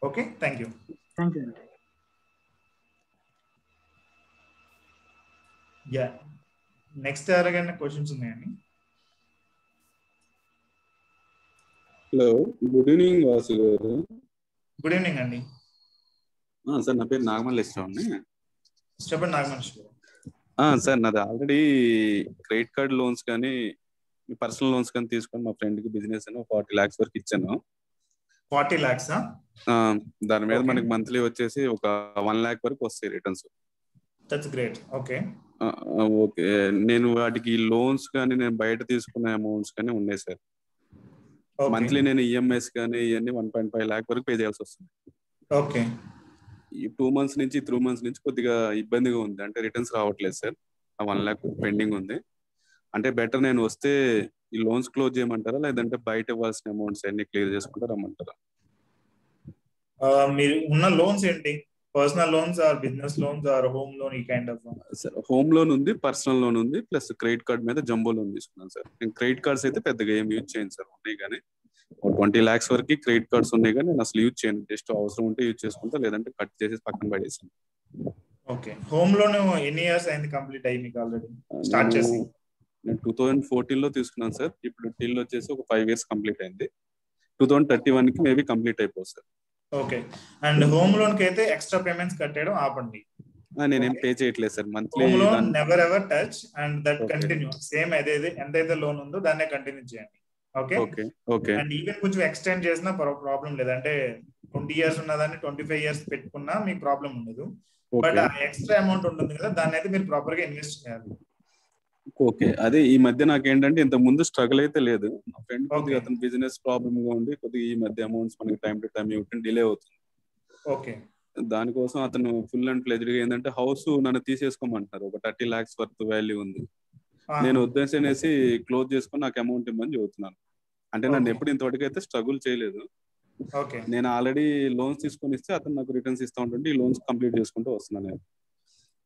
Okay, thank you. నెక్స్ట్ ఎవరికైనా క్వశ్చన్స్ ఉన్నాయండి? Hello, good evening Vasu garu. Good evening అండి. సార్, నా పేరు నాగమల్లేశ్వరం. చెప్పండి నాగమల్లేశ్వరం. సార్, నాది ఆల్రెడీ క్రెడిట్ కార్డ్ లోన్స్ కానీ పర్సనల్ లోన్స్ కానీ తీసుకొని మా ఫ్రెండ్ కి బిజినెస్ అని 40 lakhs వరకు ఇచ్చాను. 40 lakhs? దాని మీద మనకి మంత్లీ వచ్చేసి ఒక 1 lakh వరకు వస్తాయి రిటర్న్స్. That's great. ఓకే, నేను వాటికి లోన్స్ కానీ నేను బయట తీసుకున్న అమౌంట్స్ కానీ ఉన్నాయి సార్. మంత్లీ నేను ఈఎంఐస్ కానీ ఇవన్నీ 1.5 lakh వరకు పే చేయాల్సి వస్తుంది. ఓకే, ఈ 2 months నుంచి 3 months నుంచి కొద్దిగా ఇబ్బందిగా ఉంది, అంటే రిటర్న్స్ రావట్లేదు సార్. ఆ 1 lakh పెండింగ్ ఉంది. అంటే బెటర్ నేను వస్తే ఈ లోన్స్ క్లోజ్ చేయమంటారా, లేదంటే బయట ఇవ్వాల్సిన అమౌంట్స్ అన్ని క్లియర్ చేసుకుంటా రమ్మంటారా? మీరు ఉన్న లోన్స్ ఏంటి? Personal loans or business loans or home loan? ఈ kind of sir, home loan ఉంది, పర్సనల్ లోన్ ఉంది, ప్లస్ క్రెడిట్ కార్డ్ మీద జంబో లోన్ తీసుకున్నాను సార్. నేను క్రెడిట్ కార్డ్స్ అయితే పెద్దగా ఏం యూజ్ చేయను సార్. ఉన్నాయి కానీ 20 lakhs వరకు క్రెడిట్ కార్డ్స్ ఉన్నాయి, కానీ నేను అసలు యూజ్ చేయను. జస్ట్ అవసరం ఉంటే యూజ్ చేసుకుంటా, లేదంటే కట్ చేసి పక్కన పడేసాను. ఓకే, హోమ్ లోన్ ఎన్ని ఇయర్స్ అయింది కంప్లీట్ అయ్యి మీకు ఆల్రెడీ స్టార్ట్ చేసి? నేను 2014 లో తీసుకున్నాను సార్. ఇప్పుడు టిల్ వచ్చేసి ఒక 5 years కంప్లీట్ అయింది. 2031 కి మేబీ కంప్లీట్ అయిపోతుంది sir. Okay, and home loan కి అయితే ఎక్స్ట్రా పేమెంట్స్ కట్టేయడం ఆపండి. నేనేం పే చేయట్లేదు sir. Monthly home loan never ever touch and that continue same ఎంతైతే లోన్ ఉందో దాన్నే కంటిన్యూ చేయండి. ఓకే, అండ్ ఈవెన్ కొంచెం ఎక్స్టెండ్ చేసినా ప్రాబ్లం లేదు. అంటే 20 years ఉన్నదాన్ని 25 years పెట్టుకున్నా మీకు ప్రాబ్లం ఉండదు. బట్ ఆ ఎక్స్ట్రా అమౌంట్ ఉంటుంది కదా, దాన్ని అయితే మీరు ప్రాపర్ గా ఇన్వెస్ట్ చేయాలి. ఓకే, అదే ఈ మధ్య నాకేంటంటే ఇంత ముందు స్ట్రగుల్ అయితే లేదు. నా ఫ్రెండ్ కొద్దిగా అతను బిజినెస్ ప్రాబ్లమ్ గా ఉండి కొద్దిగా ఈ మధ్య అమౌంట్స్ మనకి టైం టు టైం ఇవ్వటం డిలే అవుతుంది. ఓకే, దానికోసం అతను ఫుల్ అండ్ ఫ్లెజ్డ్ గా ఏంటంటే హౌస్ నన్ను తీసేసుకోమంటున్నారు. ఒక 30 lakhs వర్త్ వాల్యూ ఉంది. నేను ఉద్దేశం క్లోజ్ చేసుకుని నాకు అమౌంట్ ఇవ్వమని చెబుతున్నాను. అంటే నన్ను ఎప్పుడు ఇంతవరకు అయితే స్ట్రగుల్ చేయలేదు. నేను ఆల్రెడీ లోన్స్ తీసుకొని ఇస్తే అతను నాకు రిటర్న్స్ ఇస్తా ఉంటుంటే ఈ లోన్స్ కంప్లీట్ చేసుకుంటూ వస్తున్నాను. నేను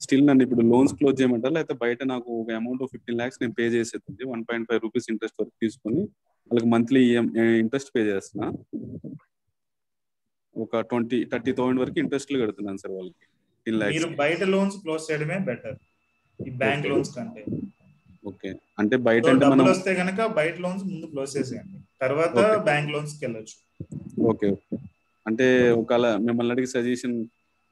స్టిల్ నన్ను ఇప్పుడు లోన్స్ క్లోజ్ చేయమంటారు, లేకపోతే బయట నాకు ఒక అమౌంట్ 15 lakhs నేను పే చేసేది 1.5 rupees ఇంట్రెస్ట్ వరకు తీసుకొని వాళ్ళకి మంత్లీ ఇంట్రెస్ట్ పే చేస్తున్నా. ఒక 20-30,000 వరకు ఇంట్రెస్ట్లు కడుతున్నాను సార్ వాళ్ళకి. 10 lakhs. మీరు బయట లోన్స్ క్లోజ్ చేయడమే బెటర్ ఈ బ్యాంక్ లోన్స్ కంటే. ఓకే, అంటే బయట డబ్బులు వస్తే కనుక బయట లోన్స్ ముందు క్లోజ్ చేసేయండి, తర్వాత బ్యాంక్ లోన్స్ కి వెళ్ళొచ్చు. ఓకే, అంటే ఒకవేళ మిమ్మల్ని అడిగి సజెషన్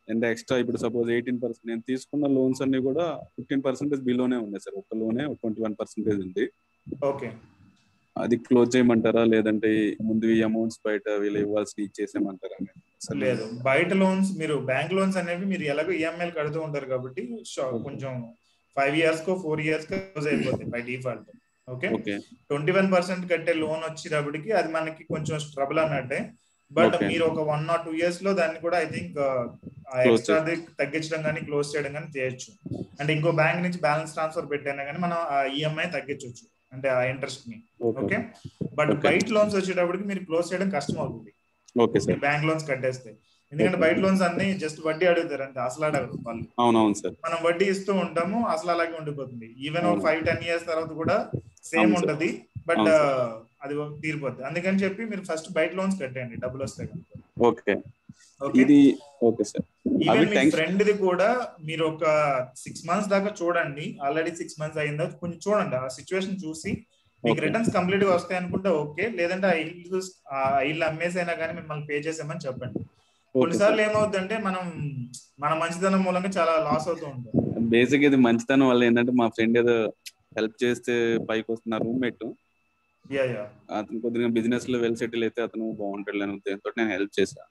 ఎంత ఎక్స్ట్రా, ఇప్పుడు సపోజ్ 18% నేను తీసుకున్న లోన్స్ అన్ని కూడా 15% బిలోనే ఉన్నాయి సార్. ఒక లోనే 21% ఉంది. ఓకే, అది క్లోజ్ చేయమంటారా, లేదంటే ముందు ఈ అమౌంట్స్ బయట వీళ్ళు ఇవ్వాల్సి ఇచ్చేసేయమంటారా? లేదు, బయట లోన్స్ మీరు బ్యాంక్ లోన్స్ అనేవి మీరు ఎలాగో ఈఎంఐలు కడుతూ ఉంటారు కాబట్టి కొంచెం 5 years కో 4 years కో క్లోజ్ అయిపోతాయి బై డిఫాల్ట్. ఓకే, 21% కట్టే లోన్ వచ్చేటప్పటికి అది మనకి కొంచెం ట్రబుల్ అన్నట్టే. బట్ మీరు ఒక 1 or 2 years లో దాన్ని కూడా ఐ థింక్ ఎక్స్ట్రా తగ్గించడం కానీ క్లోజ్ చేయడం కానీ చేయొచ్చు. అంటే ఇంకో బ్యాంక్ నుంచి బ్యాలెన్స్ ట్రాన్స్ఫర్ పెట్టైనా కానీ మనం ఆ ఈఎంఐ తగ్గించవచ్చు, అంటే ఆ ఇంట్రెస్ట్ ని. ఓకే, బట్ బయట లోన్స్ వచ్చేటప్పటికి మీరు క్లోజ్ చేయడం కష్టం అవుతుంది బ్యాంక్ లోన్స్ కట్టేస్తే. ఎందుకంటే బయట లోన్స్ అన్ని జస్ట్ వడ్డీ అడుగుతారు అంతే, అసలు అడగరు వాళ్ళు. మనం వడ్డీ ఇస్తూ ఉంటాము, అసలు అలాగే ఉండిపోతుంది. ఈవెన్ 5-10 years తర్వాత కూడా సేమ్ ఉంటది, బట్ అది తీరిపోద్ది. అందుకని చెప్పి మీరు ఫస్ట్ బయట లోన్స్ కట్టండి, డబ్బులు వస్తాయి. ఈవెన్ మీ ఫ్రెండ్ ది కూడా మీరు ఒక 6 months దాకా చూడండి. ఆల్రెడీ 6 months అయిందా కొంచెం చూడండి, ఆ సిచ్యువేషన్ చూసి మీకు రిటర్న్స్ కంప్లీట్ గా వస్తాయి అనుకుంటే ఓకే, లేదంటే ఆ ఇల్లు అమ్మేసైనా కానీ మిమ్మల్ని పే చేసామని చెప్పండి. కొన్నిసార్లు ఏమవుతుందంటే మన మంచితనం మూలంగా చాలా లాస్ అవుతూ ఉంటాం. బేసిక్ ఇది మంచితనం వల్ల ఏంటంటే మా ఫ్రెండ్ ఏదో హెల్ప్ చేస్తే పైకి వస్తున్న రూమ్మేట్, అతను కొద్దిగా బిజినెస్ లో వెల్ సెటిల్ అయితే అతను బాగుంటాడు అని ఉద్దేశంతో నేను హెల్ప్ చేశాను.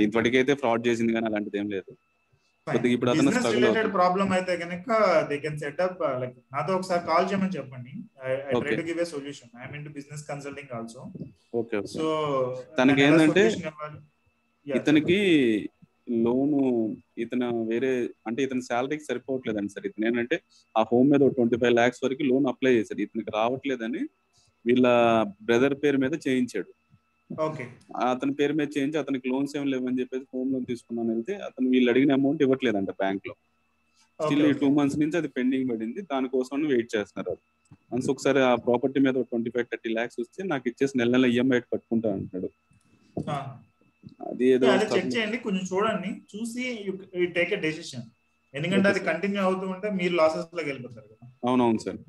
ఇప్పటికైతే ఫ్రాడ్ చేసింది కానీ అలాంటిది ఏం లేదు. ఇప్పుడు బిజినెస్ రిలేటెడ్ ప్రాబ్లం అయితే కనుక they can set up, like నాతో ఒకసారి కాల్ చేయమని చెప్పండి. I try to give a solution. I am into business consulting also. So తనకి ఏంటంటే ఇతనికి లోను ఇతను వేరే అంటే ఇతని శాలరీకి సరిపోవట్లేదండి సార్. ఇతను ఏంటంటే ఆ హోమ్ మీద 25 lakhs వరకు లోన్ అప్లై చేశాడు. ఇతనికి రావట్లేదని వీళ్ళ బ్రదర్ పేరు మీద చేయించాడు. అతని పేరు మీద చేయించి అతనికి లోన్స్ ఏం లేవని చెప్పేసి హోమ్ లోన్ తీసుకున్నాను వెళ్తే అతను వీళ్ళు అడిగిన అమౌంట్ ఇవ్వట్లేదంట బ్యాంక్ లో. స్టిల్ 2 months నుంచి అది పెండింగ్ పడింది. దానికోసం వెయిట్ చేస్తున్నారు. వన్స్ ఒకసారి ఆ ప్రాపర్టీ మీద 25-30 lakhs వస్తే నాకు ఇచ్చేసి నెల ఈఎంఐ కట్టుకుంటా అంటాడు. అది ఏదో చెక్ చేయండి, కొంచెం చూడండి, చూసి యు టేక్ ఎ డెసిషన్. ఎందుకంటే అది కంటిన్యూ అవుతూ ఉంటే మీరు లాసెస్ లోకి వెళ్ళిపోతారు కదా. అవునవును సార్,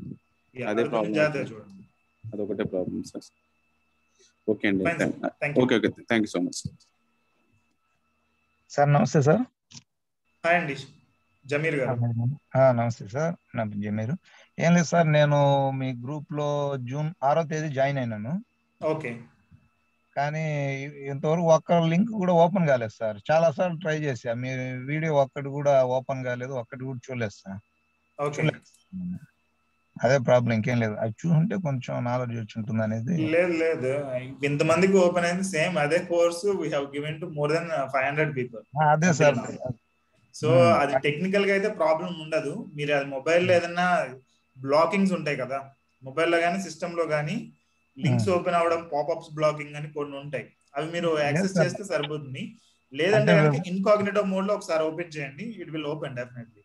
అదే ప్రాబ్లం. జాగ్రత్తగా చూడండి, అదొకటే ప్రాబ్లం సార్. ఓకే అండి, okay thank you so much sir. నమస్తే సార్. హాయ్ అండి, జమీర్ గారు. నమస్తే సార్, నా జమీర్. ఏం లేదు సార్, నేను మీ గ్రూప్ లో June 6వ తేదీ జాయిన్ అయినాను. ఓకే, కానీ ఇంతవరకు ఒక్క లింక్ కూడా ఓపెన్ కాలేదు సార్. చాలా సార్లు ట్రై చేశా, మీ వీడియో ఒక్కటి కూడా ఓపెన్ కాలేదు, ఒక్కటి కూడా చూడలేదు సార్. అదే ప్రాబ్లం, ఇంకేం లేదు. అది చూసుంటే కొంచెం నాలెడ్జ్ వచ్చి ఉంటుంది అనేది. లేదు, ఇంతమందికి ఓపెన్ అయింది సేమ్ అదే course. We have given to more then 500 people. అదే సార్. సో అది టెక్నికల్ గా అయితే ప్రాబ్లం ఉండదు. మీరు అది మొబైల్లో ఏదైనా బ్లాకింగ్స్ ఉంటాయి కదా, మొబైల్లో కానీ సిస్టమ్ లో కానీ లింక్స్ ఓపెన్ అవ్వడం, పాపప్స్ బ్లాకింగ్ అని కొన్ని ఉంటాయి. అవి మీరు యాక్సెస్ చేస్తే సరిపోతుంది. లేదంటే కనుక ఇన్కాగ్నిటో మోడ్ లో ఒకసారి ఓపెన్ చేయండి, ఇట్ విల్ ఓపెన్ డెఫినెట్లీ.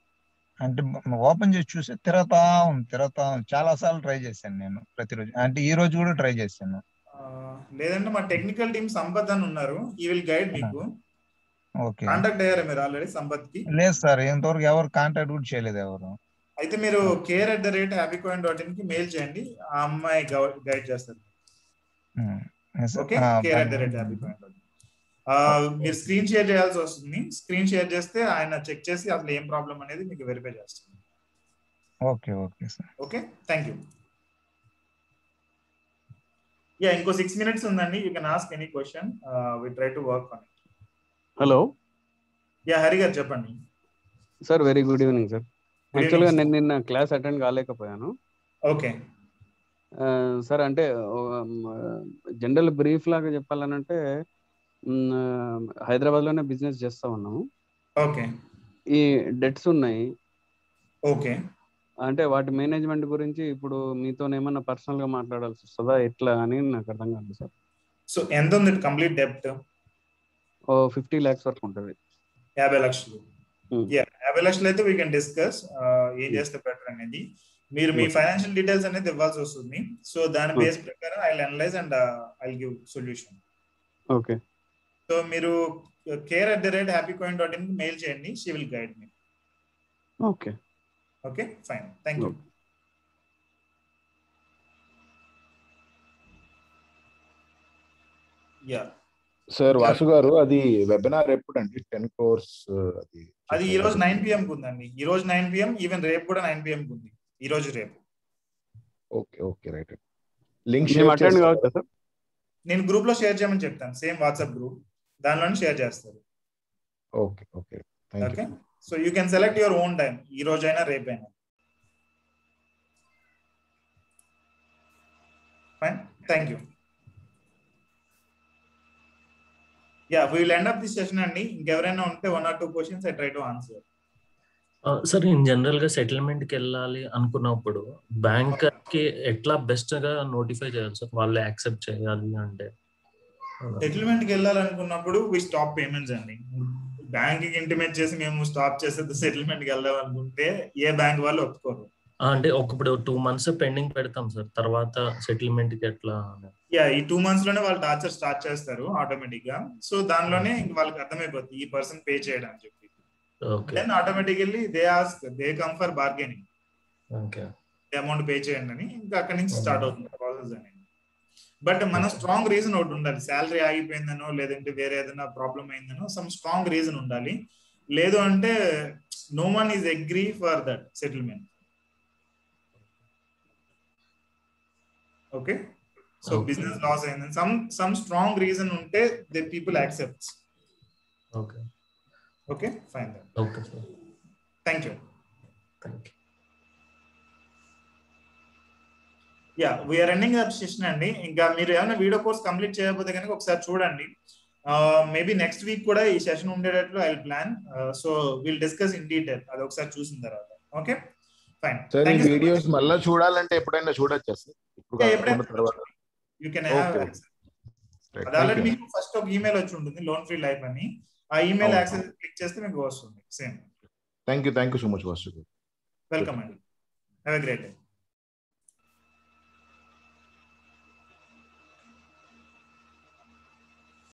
అంటే ఓపెన్ చేసి చూసి తిరుగుతా ఉంది. చాలా సార్లు ట్రై చేశాను నేను, ప్రతిరోజు. అంటే ఈ రోజు కూడా ట్రై చేశాను. లేదంటే మా టెక్నికల్ టీమ్ సంపత్ అని ఉన్నారు, ఈ విల్ గైడ్ మీకు. కాంటాక్ట్ అయ్యారా మీరు ఆల్రెడీ సంపత్ కి? లేదు సార్, ఇంతవరకు ఎవరు కాంటాక్ట్ కూడా చేయలేదు ఎవరు. అయితే మీరు care@happycoin.in కి మెయిల్ చేయండి, ఆ అమ్మాయి గైడ్ చేస్తారు. Okay, care@happycoin.in. మీరు స్క్రీన్ షేర్ చేయాల్సి వస్తుంది. స్క్రీన్ షేర్ చేస్తే ఆయన చెక్ చేసి అసలు ఏం ప్రాబ్లం అనేది మీకు వెరిఫై చేస్తారు. Okay sir. Okay, thank you. ఇంకో 6 minutes ఉందండి. You can ask any question, we try to work on it. Hello, Hari garu చెప్పండి sir. Very good evening sir. యాక్చువల్గా నేను నిన్న క్లాస్ అటెండ్ కాలేకపోయాను. ఓకే సార్, అంటే జనరల్ బ్రీఫ్ లాగా చెప్పాలనంటే హైదరాబాద్ లోనే బిజినెస్ చేస్తా ఉన్నాము. ఓకే, ఈ డెట్స్ ఉన్నాయి. ఓకే, అంటే వాటి మేనేజ్మెంట్ గురించి ఇప్పుడు మీతో ఏమన్నా పర్సనల్ గా మాట్లాడాల్సి వస్తుందా, ఎట్లా అని నాకు అర్థం కాదు సార్. సో ఎంత ఉంది కంప్లీట్ డెప్ట్? 50 lakhs వరకు ఉంటుంది. 50 లక్షలు. 50 లక్షలు అయితే వీ కెన్ డిస్కస్ ఏం చేస్తే బెటర్ అనేది. మీరు మీ ఫైనాన్షియల్ డీటెయిల్స్ అనేది ఇవ్వాల్సి వస్తుంది. సో దాని బేస్ ప్రకారం I will analyse and I will give solution. Okay, so మీరు care@happycoin.in కి మెయిల్ చేయండి, she will guide me. Okay okay, fine, thank you. Sir Vasu గారు, అది వెబినార్ ఎప్పుడండి? 10 crores అది ఈ రోజు 9 PM కు ఉందండి. ఈ రోజు 9 PM, ఈవెన్ రేపు కూడా 9 PM కు ఉంది. ఈ రోజు రేపు. Okay right. లింక్ అటెండ్ కావచ్చా సార్? నేను గ్రూప్ లో షేర్ చేయమని చెప్తాను, సేమ్ వాట్సాప్ గ్రూప్, దానిలోనే షేర్ చేస్తారు. Okay so you can select your own time, ఈ రోజైనా రేపైనా. Fine, thank you. Yeah we will end up this session అండి. ఇంకెవరైనా ఉంటే 1 or 2 questions I try to answer. Sir in general గా సెటిల్మెంట్ కి వెళ్ళాలి అనుకున్నప్పుడు బ్యాంక్ కి ఎట్లా బెస్ట్ గా నోటిఫై చేయాలి సార్, వాళ్ళు యాక్సెప్ట్ చేయాలి అంటే? సెటిల్మెంట్ కి వెళ్ళాలనుకున్నప్పుడు వి స్టాప్ పేమెంట్స్ అండి. బ్యాంక్ కి ఇంటిమేట్ చేసి మేము స్టాప్ చేసేది సెటిల్మెంట్ కి వెళ్దాం అనుకుంటే ఏ బ్యాంక్ వాళ్ళు ఒప్పుకోరు. అంటే ఇప్పుడు 2 months పెండింగ్ పెడతాం సార్, తర్వాత సెటిల్మెంట్ కి ఎట్లా? యా ఈ 2 months లోనే వాళ్ళు టార్చర్ స్టార్ట్ చేస్తారు ఆటోమేటిక్ గా. సో దానిలోనే వాళ్ళకి అర్థమైపోతుంది ఈ పర్సన్ పే చేయడం అని చెప్పి. Then automatically they come for bargaining. Amount pay చేయండి అని, ఇంకా అక్కడి నుంచి స్టార్ట్ అవుతుంది ప్రాసెస్ అనేది. బట్ మన స్ట్రాంగ్ రీజన్ ఒకటి ఉండాలి. శాలరీ ఆగిపోయిందనో లేదంటే వేరే ఏదైనా ప్రాబ్లం అయిందనో సమ్ స్ట్రాంగ్ రీజన్ ఉండాలి. లేదు అంటే no one is agree for that settlement. Okay, so business loss అయిందని సమ్ స్ట్రాంగ్ రీజన్ ఉంటే they people accepts. Okay okay fine. Okay sir, thank you. Yeah we're running up session అండి. ఇంకా మీరు ఏమైనా వీడియో కోర్స్ కంప్లీట్ చేయకపోతే కనుక ఒకసారి చూడండి. మేబీ నెక్స్ట్ వీక్ కూడా ఈ సెషన్ ఉండేటట్లు I plan. So will discuss in detail అది ఒకసారి చూసిన తర్వాత. Okay fine. సార్ ఈ వీడియోస్ మళ్ళీ చూడాలంటే ఎప్పుడైనా చూడొచ్చా sir? You can have access. అది ఆల్రెడీ మీకు ఫస్ట్ ఒక ఈమెయిల్ వచ్చి ఉంటుంది లోన్ ఫ్రీ లైఫ్ అని. ఆ ఈమెయిల్ యాక్సెస్ క్లిక్ చేస్తే మీకు వస్తుంది same. Thank you so much Vasu. Welcome అండి. Have a great day.